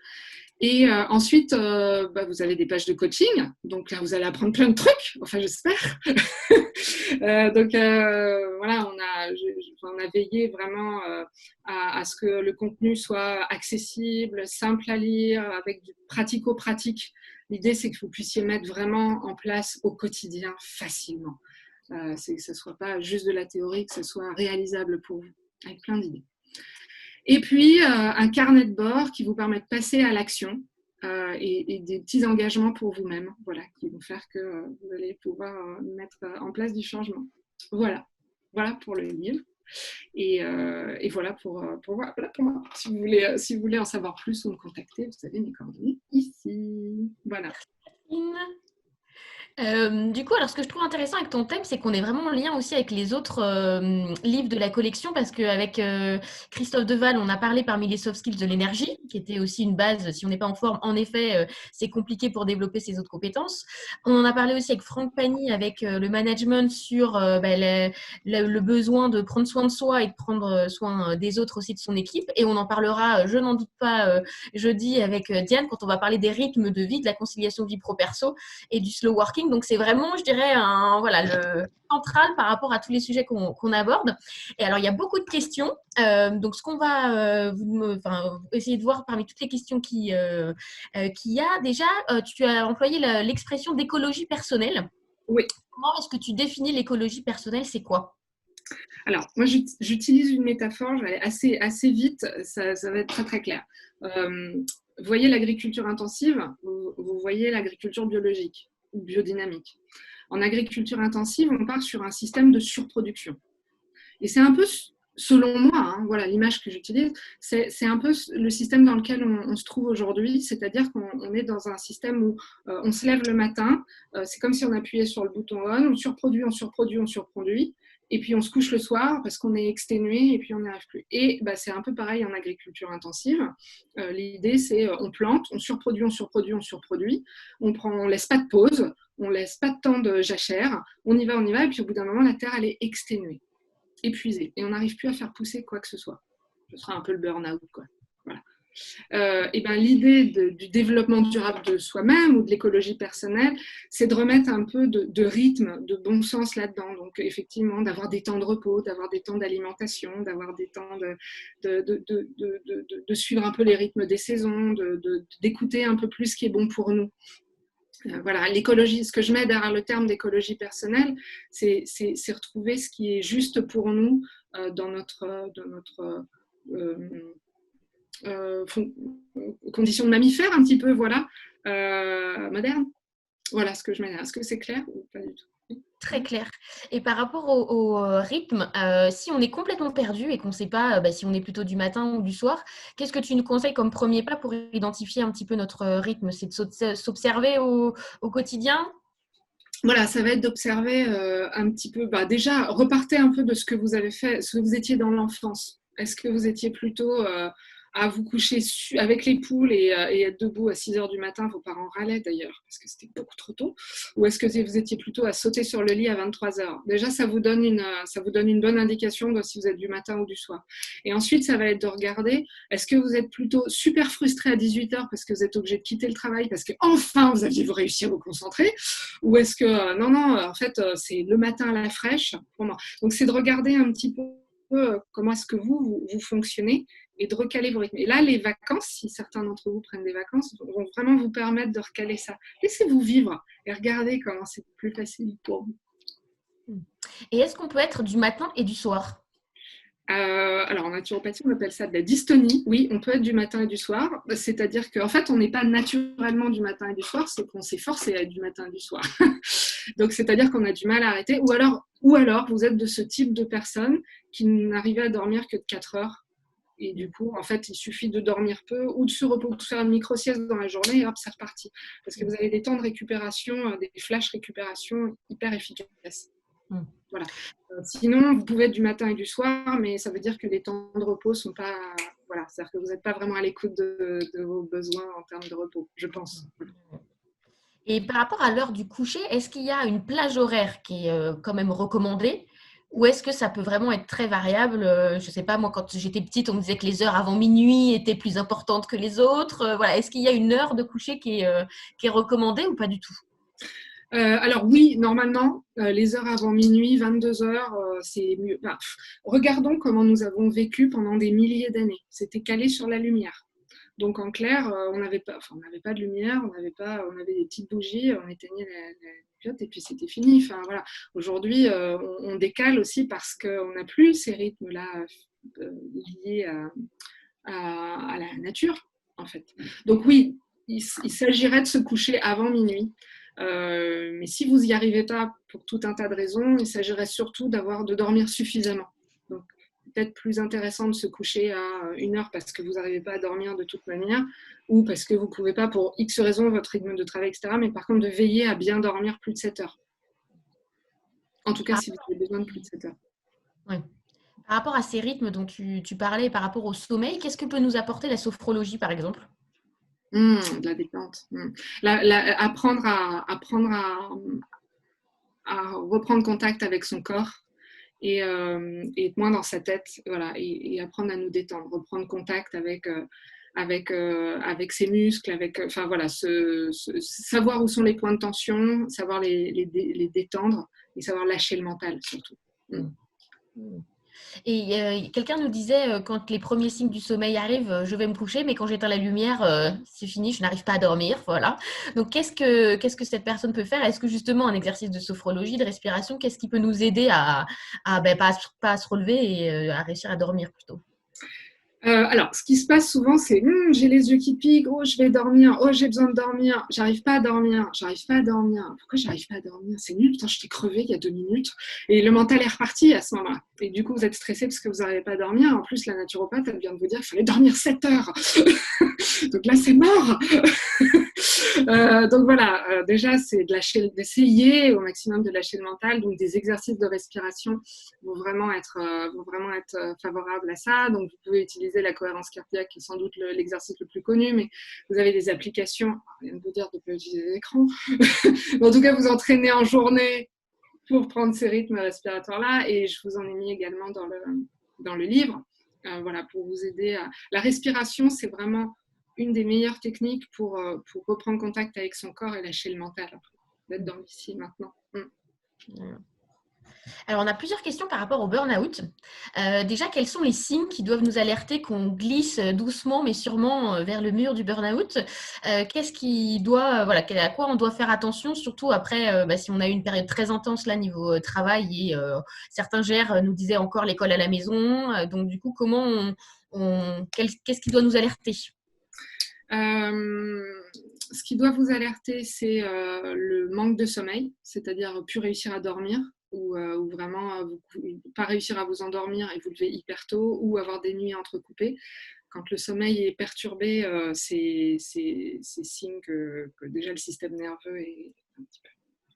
Et ensuite, vous avez des pages de coaching. Donc là, vous allez apprendre plein de trucs. Enfin, j'espère. Voilà, on a veillé vraiment à ce que le contenu soit accessible, simple à lire, avec du pratico-pratique. L'idée, c'est que vous puissiez mettre vraiment en place au quotidien facilement. C'est que ce ne soit pas juste de la théorie, que ce soit réalisable pour vous, avec plein d'idées. Et puis, un carnet de bord qui vous permet de passer à l'action et des petits engagements pour vous-même, voilà, qui vont faire que vous allez pouvoir mettre en place du changement. Voilà pour le livre. Et voilà pour moi. Si vous voulez en savoir plus ou me contacter, vous avez mes coordonnées ici. Voilà. Du coup, alors ce que je trouve intéressant avec ton thème, c'est qu'on est vraiment en lien aussi avec les autres livres de la collection, parce qu'avec Christophe Deval, on a parlé parmi les soft skills de l'énergie, qui était aussi une base. Si on n'est pas en forme, en effet, c'est compliqué pour développer ses autres compétences. On en a parlé aussi avec Franck Pagny, avec le management sur le besoin de prendre soin de soi et de prendre soin des autres aussi, de son équipe. Et on en parlera, je n'en doute pas, jeudi avec Diane, quand on va parler des rythmes de vie, de la conciliation vie pro-perso et du slow working. Donc, c'est vraiment, je dirais, le central par rapport à tous les sujets qu'on aborde. Et alors, il y a beaucoup de questions. Donc, ce qu'on va essayer de voir parmi toutes les questions qu'il y a, déjà, tu as employé l'expression d'écologie personnelle. Oui. Comment est-ce que tu définis l'écologie personnelle? C'est quoi? Alors, moi, j'utilise une métaphore, je vais aller assez vite, ça va être très, très clair. Vous voyez l'agriculture intensive, vous voyez l'agriculture biologique ou biodynamique. En agriculture intensive, on part sur un système de surproduction. Et c'est un peu, selon moi, voilà l'image que j'utilise, c'est un peu le système dans lequel on se trouve aujourd'hui, c'est-à-dire qu'on est dans un système où on se lève le matin, c'est comme si on appuyait sur le bouton on, on surproduit, et puis on se couche le soir parce qu'on est exténué et puis on n'y arrive plus. Et c'est un peu pareil en agriculture intensive. L'idée, c'est on plante, on surproduit, on laisse pas de pause, on laisse pas de temps de jachère, on y va, et puis au bout d'un moment, la terre, elle est exténuée, épuisée, et on n'arrive plus à faire pousser quoi que ce soit. Ce sera un peu le burn-out, quoi. Voilà. L'idée du développement durable de soi-même ou de l'écologie personnelle, c'est de remettre un peu de rythme, de bon sens là-dedans. Donc, effectivement, d'avoir des temps de repos, d'avoir des temps d'alimentation, d'avoir des temps de suivre un peu les rythmes des saisons, d'écouter un peu plus ce qui est bon pour nous. Voilà, l'écologie, ce que je mets derrière le terme d'écologie personnelle, c'est retrouver ce qui est juste pour nous dans notre conditions de mammifère un petit peu, voilà, moderne. Voilà ce que je mets derrière. Est-ce que c'est clair ou pas du tout? Très clair. Et par rapport au rythme, si on est complètement perdu et qu'on ne sait pas si on est plutôt du matin ou du soir, qu'est-ce que tu nous conseilles comme premier pas pour identifier un petit peu notre rythme? C'est de s'observer au quotidien? Voilà, ça va être d'observer un petit peu, déjà, repartez un peu de ce que vous avez fait, ce que vous étiez dans l'enfance. Est-ce que vous étiez plutôt à vous coucher avec les poules et être debout à 6 heures du matin? Vos parents râlaient d'ailleurs, parce que c'était beaucoup trop tôt. Ou est-ce que vous étiez plutôt à sauter sur le lit à 23 heures? Déjà, ça vous donne une bonne indication de si vous êtes du matin ou du soir. Et ensuite, ça va être de regarder, est-ce que vous êtes plutôt super frustré à 18 heures parce que vous êtes obligé de quitter le travail, parce que enfin vous aviez réussi à vous concentrer? Ou est-ce que, non, en fait, c'est le matin à la fraîche pour moi. Donc, c'est de regarder un petit peu comment est-ce que vous fonctionnez et de recaler vos rythmes. Et là, les vacances, si certains d'entre vous prennent des vacances, vont vraiment vous permettre de recaler ça. Laissez-vous vivre et regardez comment c'est plus facile pour vous. Et est-ce qu'on peut être du matin et du soir? Alors, en naturopathie, on appelle ça de la dystonie. Oui, on peut être du matin et du soir. C'est-à-dire qu'en fait, on n'est pas naturellement du matin et du soir, c'est qu'on s'est forcé à être du matin et du soir. Donc, c'est-à-dire qu'on a du mal à arrêter. Ou alors, vous êtes de ce type de personne qui n'arrivait à dormir que de 4 heures. Et du coup, en fait, il suffit de dormir peu ou de se reposer, de faire une micro-sieste dans la journée et hop, c'est reparti. Parce que vous avez des temps de récupération, des flash récupération hyper efficaces. Voilà. Sinon, vous pouvez être du matin et du soir, mais ça veut dire que les temps de repos sont pas. Voilà, c'est-à-dire que vous n'êtes pas vraiment à l'écoute de vos besoins en termes de repos, je pense. Et par rapport à l'heure du coucher, est-ce qu'il y a une plage horaire qui est quand même recommandée? Ou est-ce que ça peut vraiment être très variable? Je ne sais pas, moi, quand j'étais petite, on me disait que les heures avant minuit étaient plus importantes que les autres. Voilà. Est-ce qu'il y a une heure de coucher qui est recommandée ou pas du tout? Alors oui, normalement, les heures avant minuit, 22 heures, c'est mieux. Enfin, regardons comment nous avons vécu pendant des milliers d'années. C'était calé sur la lumière. Donc en clair, on n'avait pas, enfin, on n'avait pas de lumière, on avait des petites bougies, on éteignait la clope et puis c'était fini. Enfin voilà. Aujourd'hui, on décale aussi parce qu'on n'a plus ces rythmes-là liés à la nature, en fait. Donc oui, il s'agirait de se coucher avant minuit. Mais si vous n'y arrivez pas pour tout un tas de raisons, il s'agirait surtout de dormir suffisamment. Donc peut-être plus intéressant de se coucher à 1 heure parce que vous n'arrivez pas à dormir de toute manière ou parce que vous ne pouvez pas pour X raisons, votre rythme de travail, etc. Mais par contre de veiller à bien dormir plus de 7 heures. En tout cas, Par si vous avez besoin de plus de 7 heures. ouais. Par rapport à ces rythmes dont tu parlais, par rapport au sommeil, qu'est-ce que peut nous apporter la sophrologie, par exemple? De la détente. À reprendre contact avec son corps et être moins dans sa tête, voilà, et apprendre à nous détendre, reprendre contact avec ses muscles, enfin voilà, savoir où sont les points de tension, savoir les détendre et savoir lâcher le mental surtout. Et quelqu'un nous disait, quand les premiers signes du sommeil arrivent, je vais me coucher, mais quand j'éteins la lumière, c'est fini, je n'arrive pas à dormir. Voilà. Donc, qu'est-ce que cette personne peut faire? Est-ce que justement un exercice de sophrologie, de respiration, qu'est-ce qui peut nous aider à ben, pas à se relever et à réussir à dormir plutôt? Alors, ce qui se passe souvent, c'est j'ai les yeux qui piquent, oh, je vais dormir, oh, j'ai besoin de dormir, j'arrive pas à dormir, j'arrive pas à dormir. Pourquoi j'arrive pas à dormir? C'est nul, putain, je t'ai crevé il y a 2 minutes. Et le mental est reparti à ce moment-là. Et du coup, vous êtes stressé parce que vous n'arrivez pas à dormir. En plus, la naturopathe, elle vient de vous dire qu'il fallait dormir 7 heures. Donc là, c'est mort. Donc voilà, déjà, c'est d'essayer au maximum de lâcher le mental. Donc des exercices de respiration vont vraiment être favorables à ça. Donc vous pouvez utiliser la cohérence cardiaque, qui est sans doute l'exercice le plus connu, mais vous avez des applications, rien de vous dire de ne pas utiliser l'écran, en tout cas vous entraînez en journée pour prendre ces rythmes respiratoires-là, et je vous en ai mis également dans le livre, voilà, pour vous aider à... La respiration, c'est vraiment une des meilleures techniques pour reprendre contact avec son corps et lâcher le mental, d'être dans l'ici maintenant. Alors, on a plusieurs questions par rapport au burn-out. Déjà, quels sont les signes qui doivent nous alerter qu'on glisse doucement mais sûrement vers le mur du burn-out? Qu'est-ce qui doit, voilà, à quoi on doit faire attention, surtout après, si on a eu une période très intense là niveau travail et certains GR nous disaient encore l'école à la maison. Donc, du coup, qu'est-ce qui doit nous alerter? Ce qui doit vous alerter, c'est le manque de sommeil, c'est-à-dire plus réussir à dormir, ou vraiment pas réussir à vous endormir et vous lever hyper tôt, ou avoir des nuits entrecoupées. Quand le sommeil est perturbé, c'est signe que déjà le système nerveux est un petit peu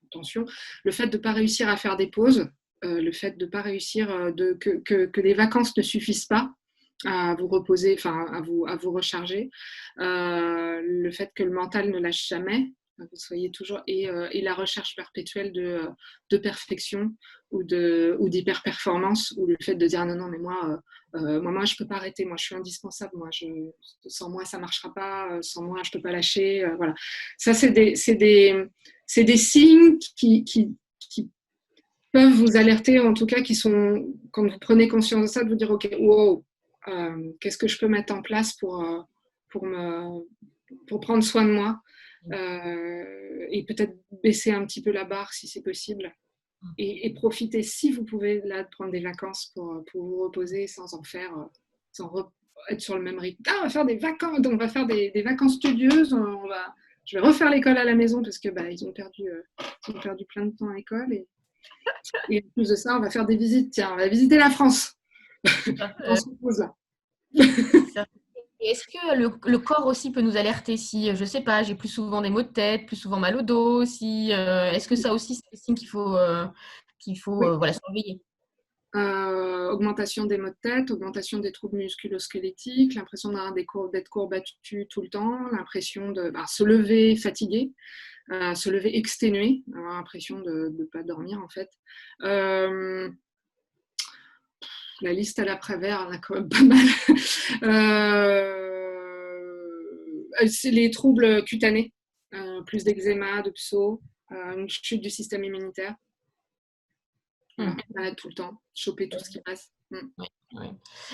en tension. Le fait de ne pas réussir à faire des pauses, le fait de ne pas réussir, que les vacances ne suffisent pas à vous reposer, enfin à vous recharger, le fait que le mental ne lâche jamais, vous soyez toujours, et la recherche perpétuelle de perfection ou d'hyper-performance, ou le fait de dire non, non, mais moi je peux pas arrêter, moi je suis indispensable, sans moi ça marchera pas, sans moi je peux pas lâcher, voilà. Ça, c'est des signes qui peuvent vous alerter, en tout cas, qui sont, quand vous prenez conscience de ça, de vous dire ok, wow, qu'est-ce que je peux mettre en place pour prendre soin de moi, et peut-être baisser un petit peu la barre si c'est possible, et profiter, si vous pouvez, là, de prendre des vacances pour vous reposer sans en faire, être sur le même rythme. On va faire des vacances, on va faire des vacances studieuses, je vais refaire l'école à la maison parce que ils ont perdu plein de temps à l'école, et en plus de ça, on va faire des visites. Tiens, on va visiter la France. On se repose là. Est-ce que le corps aussi peut nous alerter si, je ne sais pas, j'ai plus souvent des maux de tête, plus souvent mal au dos, est-ce que ça aussi, c'est des signes qu'il faut Oui. voilà, surveiller? Augmentation des maux de tête, augmentation des troubles musculo-squelettiques, l'impression d'être courbattu tout le temps, l'impression de se lever fatigué, se lever exténué, avoir l'impression de ne pas dormir en fait. La liste à l'après-vert, on a quand même pas mal. C'est les troubles cutanés, plus d'eczéma, de psau, une chute du système immunitaire. Voilà, malade tout le temps, choper tout ce qui passe. Oui, oui.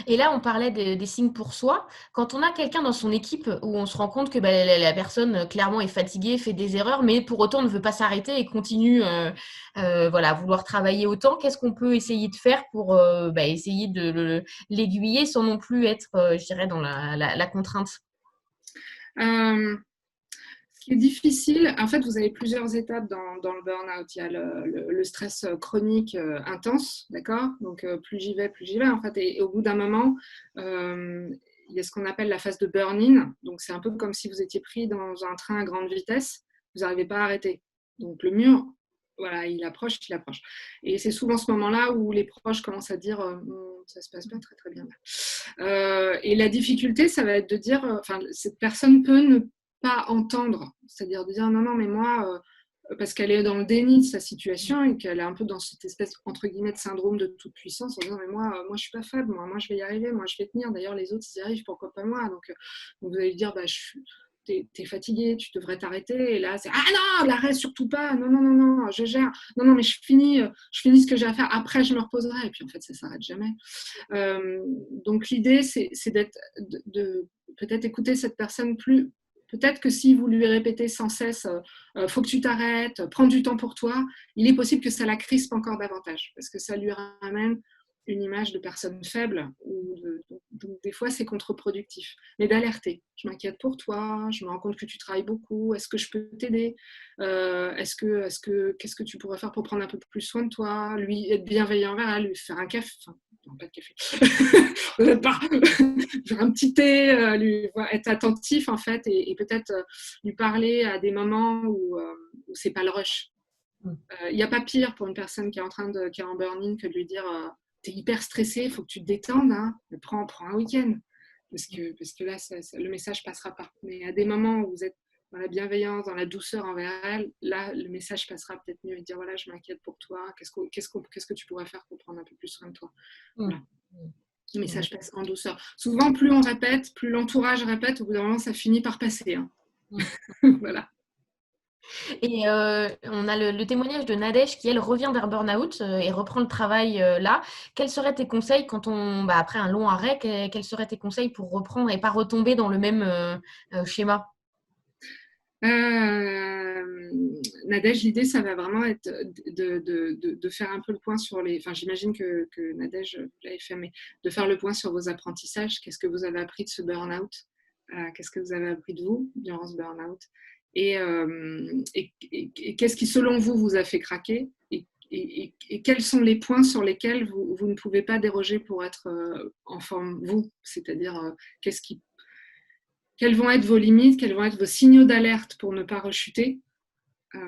Et là, on parlait des signes pour soi. Quand on a quelqu'un dans son équipe où on se rend compte que la personne clairement est fatiguée, fait des erreurs, mais pour autant ne veut pas s'arrêter et continue à vouloir travailler autant, qu'est-ce qu'on peut essayer de faire pour essayer de l'aiguiller sans non plus être, je dirais, dans la contrainte? Ce qui est difficile, en fait, vous avez plusieurs étapes dans le burn-out. Il y a le stress chronique intense, d'accord? Donc, plus j'y vais, en fait. Et au bout d'un moment, il y a ce qu'on appelle la phase de burn-in. Donc, c'est un peu comme si vous étiez pris dans un train à grande vitesse. Vous n'arrivez pas à arrêter. Donc, le mur, voilà, il approche. Et c'est souvent ce moment-là où les proches commencent à dire ça se passe pas très, très bien là. Et la difficulté, ça va être de dire, cette personne peut ne pas entendre, c'est-à-dire de dire non, mais moi, parce qu'elle est dans le déni de sa situation et qu'elle est un peu dans cette espèce, entre guillemets, de syndrome de toute puissance, en disant mais moi je suis pas faible, moi je vais y arriver, moi je vais tenir, d'ailleurs les autres ils y arrivent, pourquoi pas moi? Donc vous allez lui dire t'es fatigué, tu devrais t'arrêter, et là c'est ah non, l'arrêt surtout pas, non, je gère, non mais je finis ce que j'ai à faire, après je me reposerai, et puis en fait ça s'arrête jamais. Donc l'idée c'est d'être de peut-être écouter cette personne plus. Peut-être que si vous lui répétez sans cesse faut que tu t'arrêtes, prends du temps pour toi, il est possible que ça la crispe encore davantage, parce que ça lui ramène une image de personne faible, donc des fois c'est contre-productif. Mais d'alerter, je m'inquiète pour toi, je me rends compte que tu travailles beaucoup, est-ce que je peux t'aider, qu'est-ce que tu pourrais faire pour prendre un peu plus soin de toi, lui être bienveillant envers elle, lui faire un café, non pas de café, pas faire un petit thé, être attentif en fait, et peut-être lui parler à des moments où c'est pas le rush. Il n'y a pas pire pour une personne qui est en burn-in que de lui dire t'es hyper stressé, il faut que tu te détendes, hein. Prends un week-end, parce que là le message passera pas. Mais à des moments où vous êtes dans la bienveillance, dans la douceur envers elle, là le message passera peut-être mieux, et dire voilà, je m'inquiète pour toi, qu'est-ce que tu pourrais faire pour prendre un peu plus soin de toi. Voilà. Le message passe en douceur. Souvent, plus on répète, plus l'entourage répète, au bout d'un moment, ça finit par passer. Hein. Voilà. Et on a le témoignage de Nadège qui, elle, revient vers Burnout et reprend le travail là. Quels seraient tes conseils quand après un long arrêt, quels seraient tes conseils pour reprendre et pas retomber dans le même schéma? Nadège, l'idée, ça va vraiment être de faire un peu le point sur les... Enfin, j'imagine que Nadège, vous l'avez fait, mais de faire le point sur vos apprentissages. Qu'est-ce que vous avez appris de ce burn-out? Qu'est-ce que vous avez appris de vous durant ce burn-out? Et qu'est-ce qui, selon vous, vous a fait craquer? Et quels sont les points sur lesquels vous ne pouvez pas déroger pour être en forme, vous? C'est-à-dire, quelles vont être vos limites, quels vont être vos signaux d'alerte pour ne pas rechuter?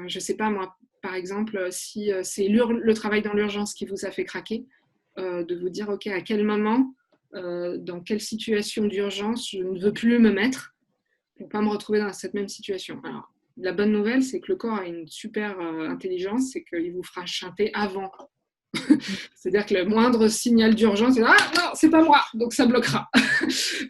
Je ne sais pas, moi, par exemple, si c'est le travail dans l'urgence qui vous a fait craquer, de vous dire, OK, à quel moment, dans quelle situation d'urgence je ne veux plus me mettre pour ne pas me retrouver dans cette même situation. Alors, la bonne nouvelle, c'est que le corps a une super intelligence, c'est qu'il vous fera chanter avant. C'est-à-dire que le moindre signal d'urgence, c'est « Ah non, c'est pas moi !» Donc ça bloquera.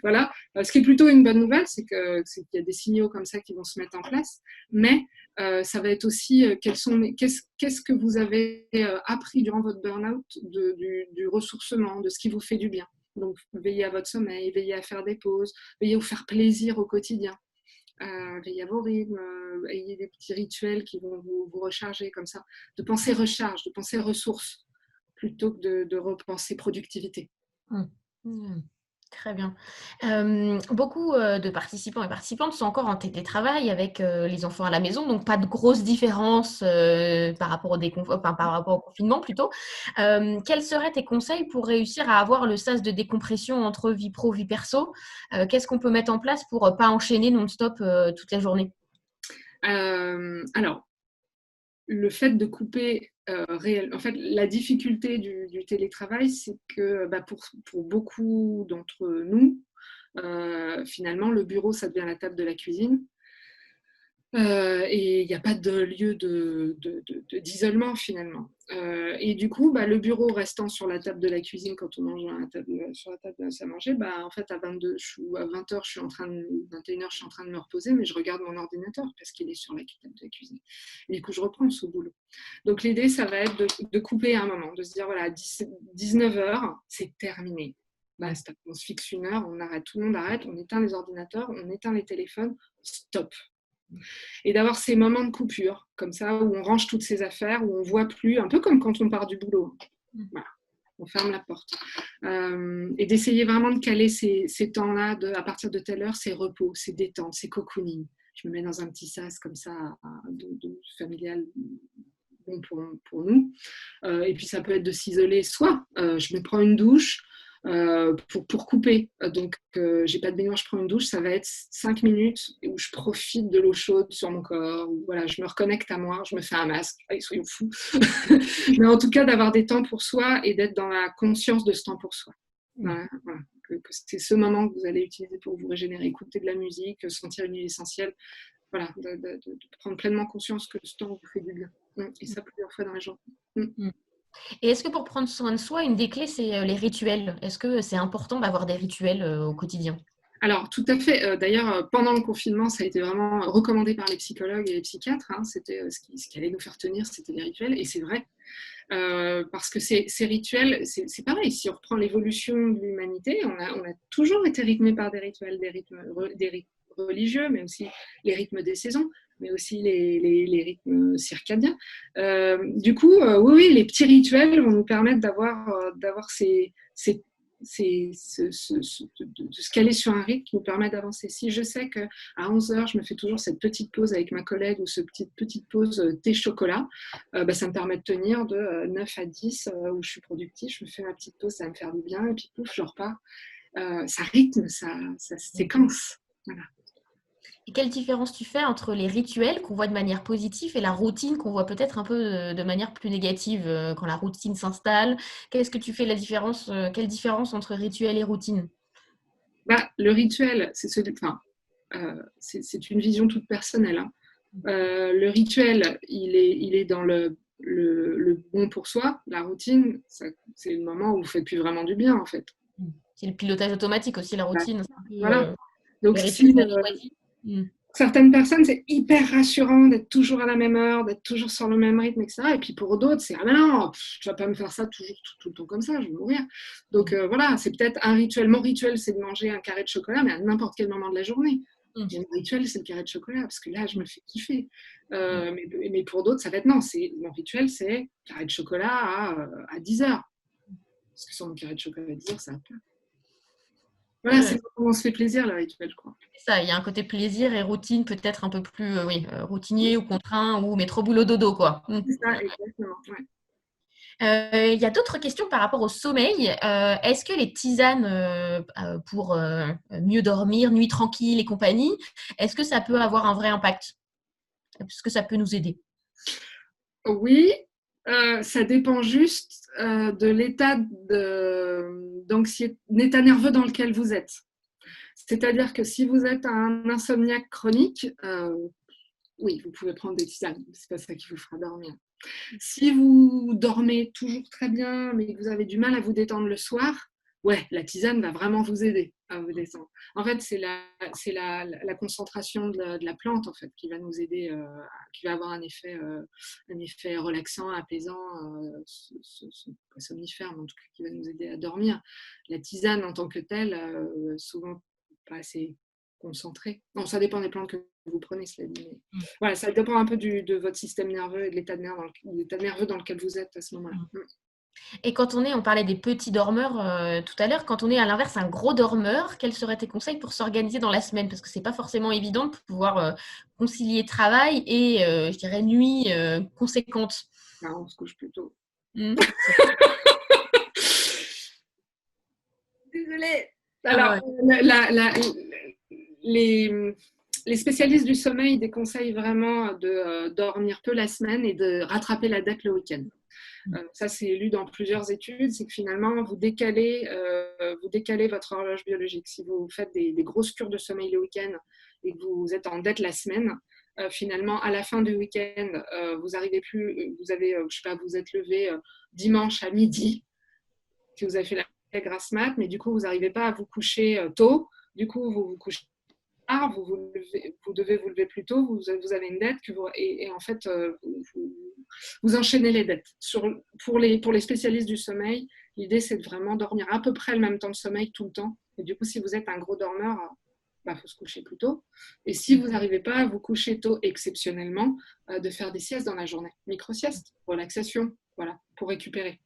Voilà. Ce qui est plutôt une bonne nouvelle, c'est qu'il y a des signaux comme ça qui vont se mettre en place. Mais ça va être aussi qu'est-ce que vous avez appris durant votre burn-out du ressourcement, de ce qui vous fait du bien. Donc, veillez à votre sommeil, veillez à faire des pauses, veillez à vous faire plaisir au quotidien. Veillez à vos rythmes, ayez des petits rituels qui vont vous recharger comme ça. De penser recharge, de penser ressources, plutôt que de repenser productivité. Très bien. Beaucoup de participants et participantes sont encore en télétravail avec les enfants à la maison, donc pas de grosse différence par rapport au confinement plutôt. Quels seraient tes conseils pour réussir à avoir le sas de décompression entre vie pro, vie perso? Qu'est-ce qu'on peut mettre en place pour ne pas enchaîner non-stop toute la journée? Alors, le fait de couper En fait, la difficulté du télétravail, c'est que pour beaucoup d'entre nous, finalement, le bureau, ça devient la table de la cuisine. Et il n'y a pas de lieu d'isolement finalement. Et du coup, le bureau restant sur la table de la cuisine quand on mange sur la table de la salle à manger, en fait à 20h, 21h, je suis en train de me reposer, mais je regarde mon ordinateur parce qu'il est sur la table de la cuisine. Et du coup, je reprends ce boulot. Donc l'idée, ça va être de couper à un moment, de se dire voilà, 19h, c'est terminé. Basta. On se fixe 1 heure, on arrête, tout le monde arrête, on éteint les ordinateurs, on éteint les téléphones, stop. Et d'avoir ces moments de coupure, comme ça, où on range toutes ses affaires, où on ne voit plus, un peu comme quand on part du boulot. Voilà, on ferme la porte. Et d'essayer vraiment de caler ces temps-là, à partir de telle heure, c'est repos, c'est détente, c'est cocooning. Je me mets dans un petit sas comme ça, familial, bon pour nous. Et puis ça peut être de s'isoler, soit je me prends une douche, pour couper. Donc, j'ai pas de baignoire, je prends une douche, ça va être 5 minutes où je profite de l'eau chaude sur mon corps, où, voilà, je me reconnecte à moi, je me fais un masque, allez, soyons fous. Mais en tout cas, d'avoir des temps pour soi et d'être dans la conscience de ce temps pour soi. Voilà. Que c'est ce moment que vous allez utiliser pour vous régénérer, écouter de la musique, sentir une huile essentielle. Voilà, de prendre pleinement conscience que ce temps vous fait du bien. Et ça plusieurs fois dans la journée. Et est-ce que pour prendre soin de soi, une des clés, c'est les rituels? Est-ce que c'est important d'avoir des rituels au quotidien? Alors, tout à fait. D'ailleurs, pendant le confinement, ça a été vraiment recommandé par les psychologues et les psychiatres. C'était ce qui allait nous faire tenir, c'était les rituels. Et c'est vrai, parce que ces rituels, c'est pareil. Si on reprend l'évolution de l'humanité, on a toujours été rythmé par des rituels, des rythmes religieux, mais aussi les rythmes des saisons, mais aussi les rythmes circadiens. Du coup, oui, les petits rituels vont nous permettre d'avoir de se caler sur un rythme qui nous permet d'avancer. Si je sais qu'à 11h, je me fais toujours cette petite pause avec ma collègue ou cette petite pause thé-chocolat, ça me permet de tenir de 9 à 10 où je suis productive, je me fais ma petite pause, ça va me faire du bien et puis pouf, je repars. Ça rythme, ça séquence. Voilà. Et quelle différence tu fais entre les rituels qu'on voit de manière positive et la routine qu'on voit peut-être un peu de manière plus négative quand la routine s'installe? Qu'est-ce que tu fais la différence, quelle différence entre rituel et routine? Le rituel, c'est une vision toute personnelle. Hein. Le rituel, il est dans le bon pour soi. La routine, c'est le moment où vous ne faites plus vraiment du bien, en fait. C'est le pilotage automatique aussi, la routine. Voilà. Donc, les rituels certaines personnes, c'est hyper rassurant d'être toujours à la même heure, d'être toujours sur le même rythme, etc. Et puis pour d'autres, c'est « Ah ben non, tu vas pas me faire ça toujours tout le temps comme ça, je vais mourir. » Donc voilà, c'est peut-être un rituel. Mon rituel, c'est de manger un carré de chocolat, mais à n'importe quel moment de la journée. Et mon rituel, c'est le carré de chocolat, parce que là, je me fais kiffer. Mais pour d'autres, ça va être non. Mon rituel, c'est carré de chocolat à 10h. Parce que sans mon carré de chocolat à 10h, ça va pas. Voilà, c'est comment on se fait plaisir, le rituel, je crois. C'est ça, il y a un côté plaisir et routine peut-être un peu plus routinier ou contraint ou métro boulot dodo, quoi. C'est ça, exactement, ouais. Il y a d'autres questions par rapport au sommeil. Est-ce que les tisanes pour mieux dormir, nuit tranquille et compagnie, est-ce que ça peut avoir un vrai impact? Est-ce que ça peut nous aider? Oui, ça dépend juste de l'état d'état nerveux dans lequel vous êtes. C'est-à-dire que si vous êtes un insomniaque chronique, oui, vous pouvez prendre des tisanes, c'est pas ça qui vous fera dormir. Si vous dormez toujours très bien, mais que vous avez du mal à vous détendre le soir, ouais, la tisane va vraiment vous aider à vous détendre. En fait, c'est la concentration de la plante en fait, qui va nous aider, qui va avoir un effet relaxant, apaisant, pas somnifère, mais en tout cas qui va nous aider à dormir. La tisane en tant que telle, souvent pas assez concentrée. Non, ça dépend des plantes que vous prenez, cela dit. Mais voilà, ça dépend un peu de votre système nerveux et de l'état nerveux dans lequel vous êtes à ce moment-là. Et on parlait des petits dormeurs tout à l'heure, quand on est à l'inverse un gros dormeur, quels seraient tes conseils pour s'organiser dans la semaine? Parce que c'est pas forcément évident de pouvoir concilier travail et, je dirais, nuit conséquente. On se couche plus tôt. Désolée. Alors, les spécialistes du sommeil déconseillent vraiment de dormir peu la semaine et de rattraper la dette le week-end. Ça, c'est lu dans plusieurs études, c'est que finalement, vous décalez votre horloge biologique. Si vous faites des grosses cures de sommeil le week-end et que vous êtes en dette la semaine, finalement, à la fin du week-end, vous arrivez plus, vous avez, je sais pas, vous êtes levé dimanche à midi, que vous avez fait la grasse mat, mais du coup, vous n'arrivez pas à vous coucher tôt. Du coup, vous vous couchez tard, vous devez vous lever plus tôt, vous avez une dette et en fait, vous enchaînez les dettes. Pour les spécialistes du sommeil, l'idée, c'est de vraiment dormir à peu près le même temps de sommeil tout le temps. Et du coup, si vous êtes un gros dormeur, faut se coucher plus tôt. Et si vous n'arrivez pas à vous coucher tôt exceptionnellement, de faire des siestes dans la journée. Micro-sieste, relaxation, voilà, pour récupérer.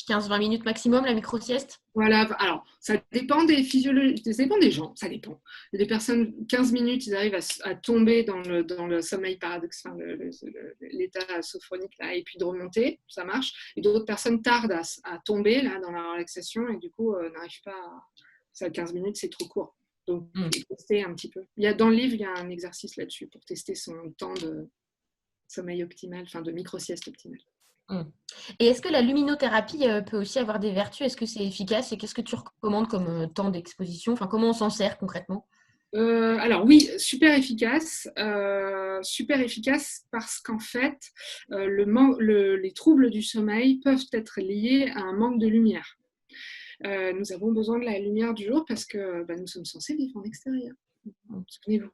15-20 minutes maximum, la micro-sieste? Voilà, alors ça dépend des physiologies, ça dépend des gens, ça dépend. Il y a des personnes, 15 minutes, ils arrivent à tomber dans le sommeil paradoxal, l'état sophronique, là, et puis de remonter, ça marche. Et d'autres personnes tardent à tomber là, dans la relaxation et du coup n'arrivent pas à... Ça, 15 minutes, c'est trop court. Donc, tester un petit peu. Dans le livre, il y a un exercice là-dessus pour tester son temps de sommeil optimal, enfin de micro-sieste optimale. Et est-ce que la luminothérapie peut aussi avoir des vertus? Est-ce que c'est efficace? Et qu'est-ce que tu recommandes comme temps d'exposition? Enfin, comment on s'en sert concrètement? Alors oui, super efficace parce qu'en fait, les troubles du sommeil peuvent être liés à un manque de lumière. Nous avons besoin de la lumière du jour parce que nous sommes censés vivre en extérieur. Souvenez-vous.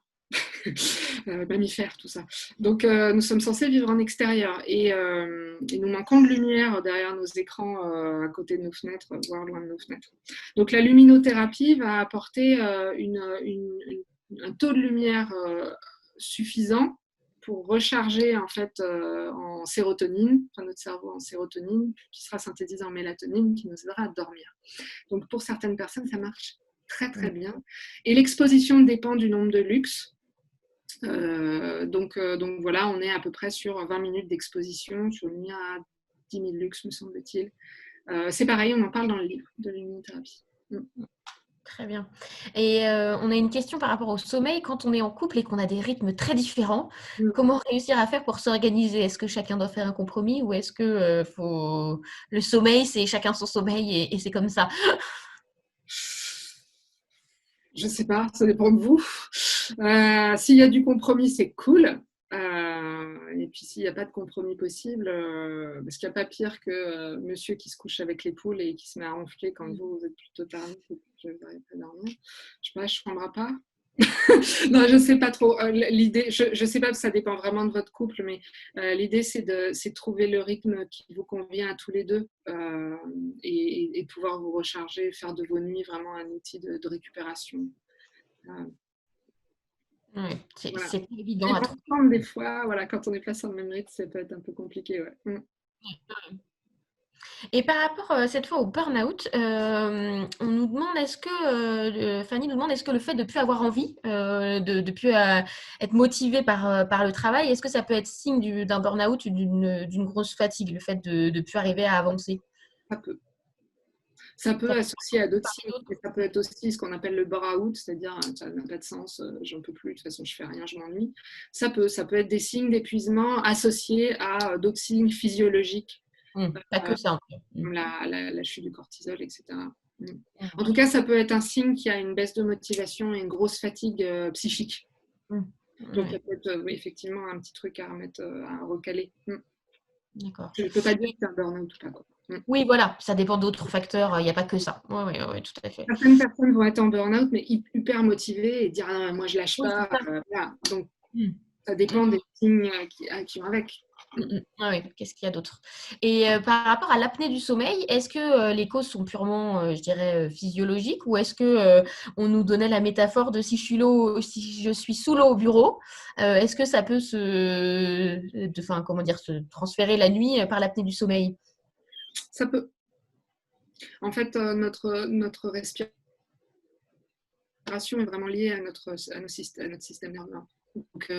Mammifères, tout ça. Donc, nous sommes censés vivre en extérieur et nous manquons de lumière derrière nos écrans, à côté de nos fenêtres, voire loin de nos fenêtres. Donc, la luminothérapie va apporter un taux de lumière suffisant pour recharger en fait en sérotonine, notre cerveau en sérotonine, qui sera synthétisée en mélatonine, qui nous aidera à dormir. Donc, pour certaines personnes, ça marche très très bien. Et l'exposition dépend du nombre de lux. Donc voilà, on est à peu près sur 20 minutes d'exposition sur lumière à 10 000 lux, me semble-t-il. C'est pareil, on en parle dans le livre de l'immunothérapie. Très bien. Et on a une question par rapport au sommeil. Quand on est en couple et qu'on a des rythmes très différents, comment réussir à faire pour s'organiser? Est-ce que chacun doit faire un compromis ou est-ce que le sommeil, c'est chacun son sommeil et c'est comme ça? Je ne sais pas, ça dépend de vous. S'il y a du compromis, c'est cool. Et puis s'il n'y a pas de compromis possible, parce qu'il n'y a pas pire que monsieur qui se couche avec les poules et qui se met à ronfler quand vous êtes plutôt tardif et que vous n'arrivez pas à dormir. Je ne sais pas, je ne prendrai pas. Non, je ne sais pas trop. L'idée, je ne sais pas, ça dépend vraiment de votre couple, mais l'idée, c'est de trouver le rythme qui vous convient à tous les deux et pouvoir vous recharger, faire de vos nuits vraiment un outil de récupération. Ouais, c'est Voilà. pas évident à trouver. Des fois, voilà, quand on est placé en même rythme, ça peut être un peu compliqué. Ouais. Et par rapport cette fois au burn-out, on nous demande Fanny nous demande est-ce que le fait de ne plus avoir envie, de ne plus être motivé par le travail, est-ce que ça peut être signe d'un burn-out ou d'une grosse fatigue, le fait de ne plus arriver à avancer? Ça peut associer à d'autres signes, mais ça peut être aussi ce qu'on appelle le bore-out, c'est-à-dire ça n'a pas de sens, j'en peux plus, de toute façon je fais rien, je m'ennuie. Ça peut être des signes d'épuisement associés à d'autres signes physiologiques. Pas que ça. Comme la chute du cortisol, etc. En tout cas, ça peut être un signe qu'il y a une baisse de motivation et une grosse fatigue psychique. Donc, il y a peut-être effectivement un petit truc à remettre, à recaler. D'accord. Je ne peux pas dire que c'est un burn-out ou pas. Oui, voilà, ça dépend d'autres facteurs, il n'y a pas que ça. Oui, tout à fait. Certaines personnes vont être en burn-out, mais hyper motivées et dire ah, moi je lâche pas. Voilà. Donc, ça dépend des signes qui vont avec. Oui, qu'est-ce qu'il y a d'autre? Et par rapport à l'apnée du sommeil, est-ce que les causes sont purement, je dirais, physiologiques ou est-ce que on nous donnait la métaphore de si je suis sous l'eau au bureau, est-ce que ça peut se transférer la nuit par l'apnée du sommeil? Ça peut. En fait, notre respiration est vraiment liée à notre système nerveux. Donc,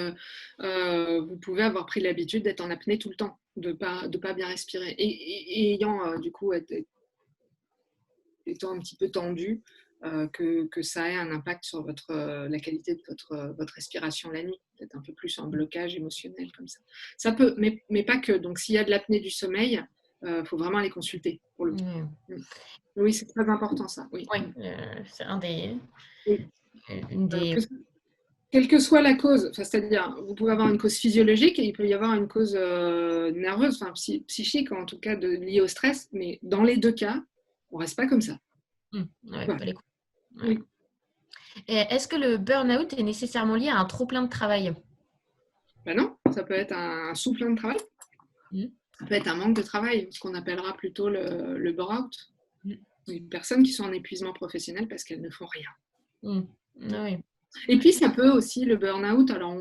vous pouvez avoir pris l'habitude d'être en apnée tout le temps, de pas bien respirer. Et ayant, du coup, étant un petit peu tendu, que ça ait un impact sur la qualité de votre respiration la nuit, peut-être un peu plus en blocage émotionnel comme ça. Ça peut, mais pas que. Donc s'il y a de l'apnée du sommeil, faut vraiment aller consulter pour le coup. Oui, c'est très important ça. Oui, Oui, c'est oui. une des. Quelle que soit la cause, enfin, c'est-à-dire, vous pouvez avoir une cause physiologique et il peut y avoir une cause nerveuse, enfin, psychique, en tout cas liée au stress, mais dans les deux cas, on ne reste pas comme ça. Ouais, Voilà. pas les coups. Ouais. Oui. Et est-ce que le burn-out est nécessairement lié à un trop-plein de travail? Ben non, ça peut être un sous-plein de travail, ça peut être un manque de travail, ce qu'on appellera plutôt le burn-out. Les personnes qui sont en épuisement professionnel parce qu'elles ne font rien. Oui. Et puis, ça peut aussi, le burn-out, alors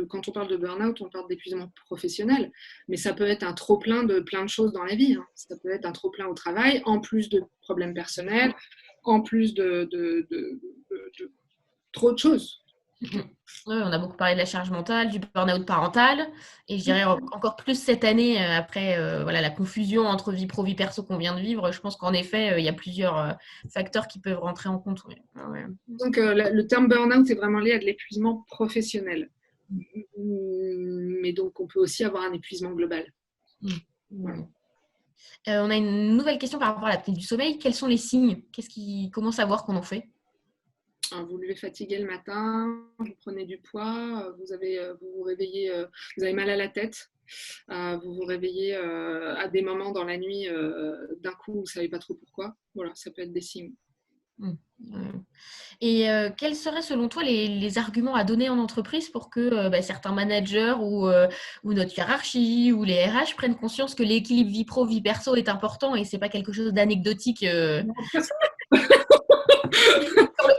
quand on parle de burn-out, on parle d'épuisement professionnel, mais ça peut être un trop-plein de plein de choses dans la vie. Hein. Ça peut être un trop-plein au travail, en plus de problèmes personnels, en plus de trop de choses. Ouais, on a beaucoup parlé de la charge mentale, du burn-out parental, et je dirais encore plus cette année, après voilà, la confusion entre vie pro, vie perso qu'on vient de vivre. Je pense qu'en effet, il y a plusieurs facteurs qui peuvent rentrer en compte. Ouais. Ouais. Donc, le terme burn-out est vraiment lié à de l'épuisement professionnel. Mais donc, on peut aussi avoir un épuisement global. Voilà. On a une nouvelle question par rapport à l'apnée du sommeil. Quels sont les signes? Comment savoir qu'on en fait? Alors, vous levez fatigué le matin, vous prenez du poids, vous vous réveillez, vous avez mal à la tête, vous vous réveillez à des moments dans la nuit, d'un coup, vous ne savez pas trop pourquoi. Voilà, ça peut être des signes. Et quels seraient selon toi les arguments à donner en entreprise pour que certains managers ou notre hiérarchie ou les RH prennent conscience que l'équilibre vie pro, vie perso est important et c'est pas quelque chose d'anecdotique sur le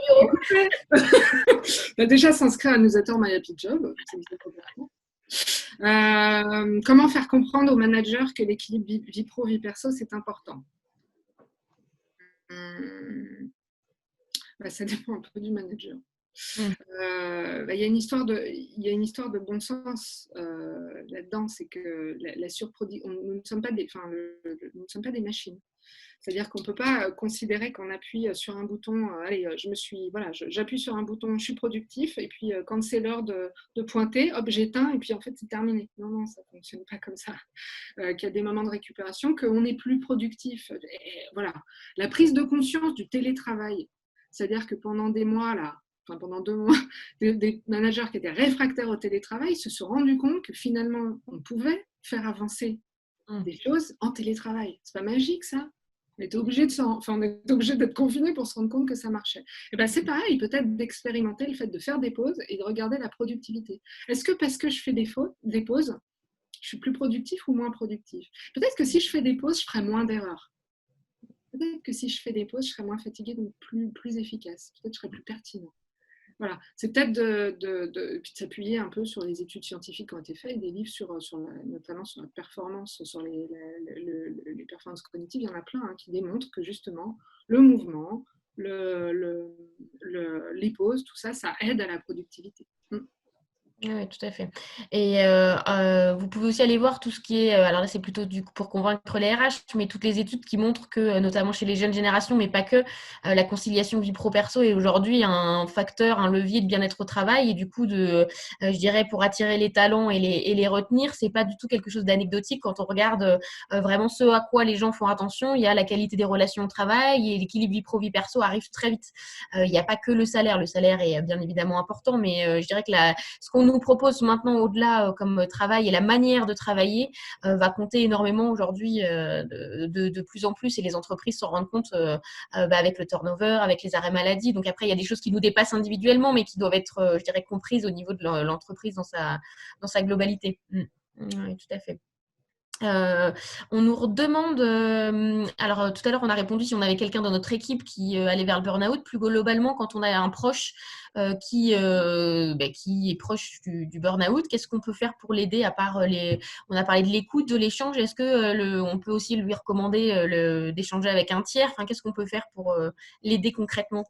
bureau? Déjà, s'inscrire à newsletter My Happy Job, c'est important. Comment faire comprendre aux managers que l'équilibre vie pro, vie perso, c'est important? Ça dépend un peu du manager. Il y a une histoire de bon sens là-dedans, c'est que la surproduction, nous ne sommes pas nous ne sommes pas des machines. C'est-à-dire qu'on ne peut pas considérer qu'on appuie sur un bouton, allez, j'appuie sur un bouton, je suis productif, et puis quand c'est l'heure de pointer, hop, j'éteins, et puis en fait, c'est terminé. Non, non, ça ne fonctionne pas comme ça. Qu'il y a des moments de récupération, qu'on n'est plus productif. Et voilà. La prise de conscience du télétravail, c'est-à-dire que pendant des mois, pendant 2 mois, des managers qui étaient réfractaires au télétravail se sont rendus compte que finalement, on pouvait faire avancer des choses en télétravail. C'est pas magique, ça? On était obligé d'être confiné pour se rendre compte que ça marchait. Et ben c'est pareil, peut-être d'expérimenter le fait de faire des pauses et de regarder la productivité. Est-ce que parce que je fais des pauses, je suis plus productif ou moins productif? Peut-être que si je fais des pauses, je ferai moins d'erreurs. Peut-être que si je fais des pauses, je serai moins fatiguée, donc plus efficace. Peut-être que je serai plus pertinent. Voilà, c'est peut-être de s'appuyer un peu sur les études scientifiques qui ont été faites et des livres notamment sur la performance, sur les performances cognitives. Il y en a plein qui démontrent que justement, le mouvement, les pauses, tout ça, ça aide à la productivité. Oui, tout à fait. Et vous pouvez aussi aller voir tout ce qui est, alors là c'est plutôt pour convaincre les RH, mais toutes les études qui montrent que, notamment chez les jeunes générations, mais pas que, la conciliation vie pro-perso est aujourd'hui un facteur, un levier de bien-être au travail. Et du coup, je dirais, pour attirer les talents et les retenir, c'est pas du tout quelque chose d'anecdotique quand on regarde vraiment ce à quoi les gens font attention. Il y a la qualité des relations au travail et l'équilibre vie pro-vie perso arrive très vite. Il n'y a pas que le salaire. Le salaire est bien évidemment important, mais je dirais que ce qu'on nous propose maintenant au-delà comme travail et la manière de travailler va compter énormément aujourd'hui de plus en plus, et les entreprises s'en rendent compte avec le turnover, avec les arrêts maladie. Donc après, il y a des choses qui nous dépassent individuellement, mais qui doivent être, je dirais, comprises au niveau de l'entreprise dans sa globalité. Oui, tout à fait. On nous redemande, alors tout à l'heure on a répondu si on avait quelqu'un dans notre équipe qui allait vers le burn-out. Plus globalement, quand on a un proche qui est proche du burn-out, qu'est-ce qu'on peut faire pour l'aider à part on a parlé de l'écoute, de l'échange. Est-ce que on peut aussi lui recommander d'échanger avec un tiers? Enfin, qu'est-ce qu'on peut faire pour l'aider concrètement?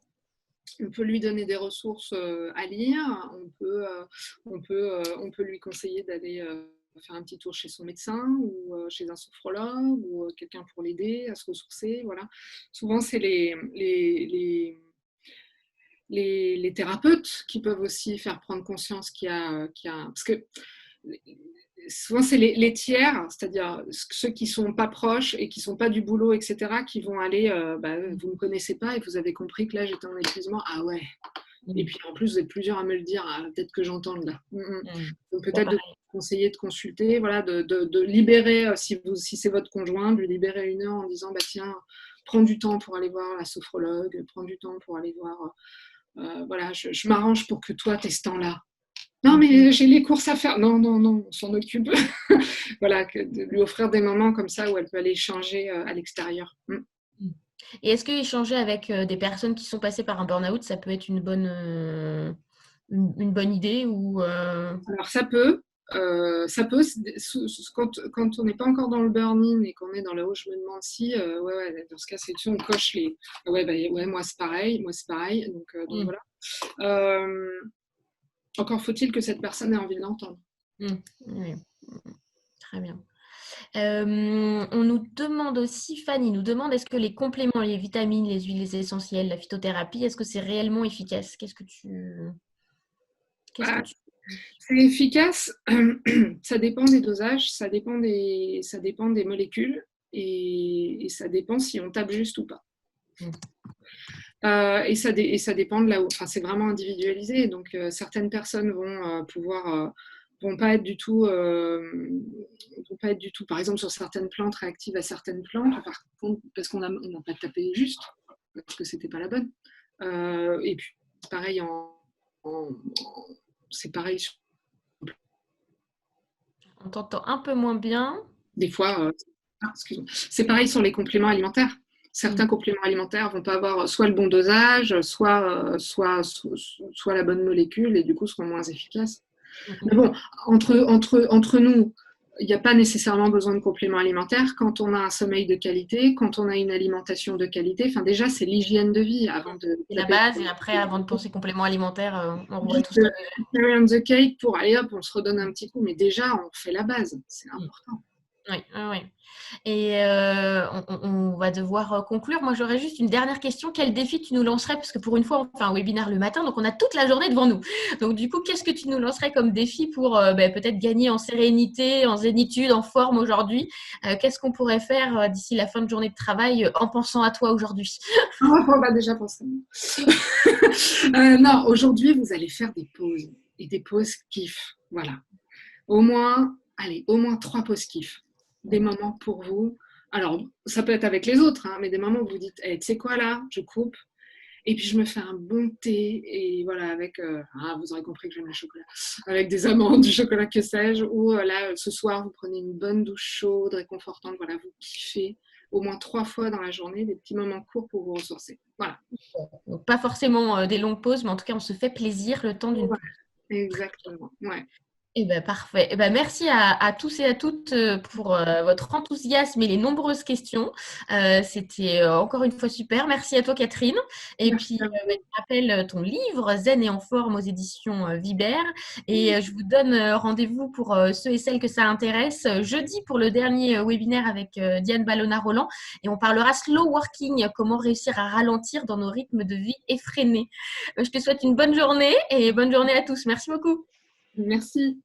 On peut lui donner des ressources à lire, on peut lui conseiller d'aller faire un petit tour chez son médecin ou chez un sophrologue ou quelqu'un pour l'aider à se ressourcer. Voilà. Souvent, c'est les thérapeutes qui peuvent aussi faire prendre conscience parce que souvent c'est les tiers, c'est-à-dire ceux qui sont pas proches et qui sont pas du boulot, etc., qui vont aller, vous me connaissez pas et vous avez compris que là j'étais en épuisement, ah ouais. Et puis en plus vous êtes plusieurs à me le dire, ah, peut-être que j'entends là. Donc peut-être de conseiller de consulter, voilà, de libérer, si c'est votre conjoint, de lui libérer 1 heure en disant tiens, prends du temps pour aller voir la sophrologue, prends du temps pour aller voir, voilà, je m'arrange pour que toi tu aies ce temps-là. Non, mais j'ai les courses à faire. Non, on s'en occupe. Voilà, de lui offrir des moments comme ça où elle peut aller échanger à l'extérieur. Et est-ce que échanger avec des personnes qui sont passées par un burn-out, ça peut être une bonne idée ou Alors, ça peut. Quand on n'est pas encore dans le burn-in et qu'on est dans le haut, je me demande si, dans ce cas, c'est sûr, on coche les. Ouais, moi c'est pareil. Donc voilà. Encore faut-il que cette personne ait envie de l'entendre. Oui. Très bien. On nous demande aussi, Fanny nous demande, est-ce que les compléments, les vitamines, les huiles essentielles, la phytothérapie, est-ce que c'est réellement efficace? Qu'est-ce que tu... C'est efficace, ça dépend des dosages, ça dépend des molécules et ça dépend si on tape juste ou pas. Et ça dépend de là où. Enfin, c'est vraiment individualisé. Donc, certaines personnes vont vont pas être du tout, par exemple, sur certaines plantes réactives à certaines plantes, par contre, parce qu'on n'a pas tapé juste, parce que c'était pas la bonne. Et puis, pareil c'est pareil. On t'entend un peu moins bien. Des fois, c'est pareil sur les compléments alimentaires. Certains compléments alimentaires vont pas avoir soit le bon dosage, soit la bonne molécule et du coup seront moins efficaces. Mais bon, entre nous, il n'y a pas nécessairement besoin de compléments alimentaires quand on a un sommeil de qualité, quand on a une alimentation de qualité. Enfin, déjà, c'est l'hygiène de vie avant de. C'est la base, et après, avant de penser compléments alimentaires, on revoit tout ça. Cherry on the cake pour aller hop, on se redonne un petit coup, mais déjà, on fait la base, c'est important. Oui. Et on va devoir conclure. Moi, j'aurais juste une dernière question. Quel défi tu nous lancerais? Parce que pour une fois, on fait un webinaire le matin, donc on a toute la journée devant nous. Donc, du coup, qu'est-ce que tu nous lancerais comme défi pour peut-être gagner en sérénité, en zénitude, en forme aujourd'hui? Qu'est-ce qu'on pourrait faire d'ici la fin de journée de travail en pensant à toi aujourd'hui? On va déjà penser. Non, aujourd'hui, vous allez faire des pauses. Et des pauses kiff. Voilà. Au moins 3 pauses kiff. Des moments pour vous. Alors, ça peut être avec les autres, mais des moments où vous dites, tu sais quoi là, je coupe, et puis je me fais un bon thé, et voilà, avec, vous aurez compris que j'aime le chocolat, avec des amandes, du chocolat, que sais-je, ou là, ce soir, vous prenez une bonne douche chaude, réconfortante, voilà, vous kiffez au moins 3 fois dans la journée, des petits moments courts pour vous ressourcer. Voilà. Donc, pas forcément des longues pauses, mais en tout cas, on se fait plaisir le temps d'une pause. Exactement, ouais. Parfait. Merci à tous et à toutes pour votre enthousiasme et les nombreuses questions. C'était encore une fois super. Merci à toi, Catherine. Et puis, je rappelle ton livre Zen et en forme aux éditions Vibert. Et je vous donne rendez-vous pour ceux et celles que ça intéresse jeudi pour le dernier webinaire avec Diane Ballona-Roland. Et on parlera slow working, comment réussir à ralentir dans nos rythmes de vie effrénés. Je te souhaite une bonne journée et bonne journée à tous. Merci beaucoup. Merci.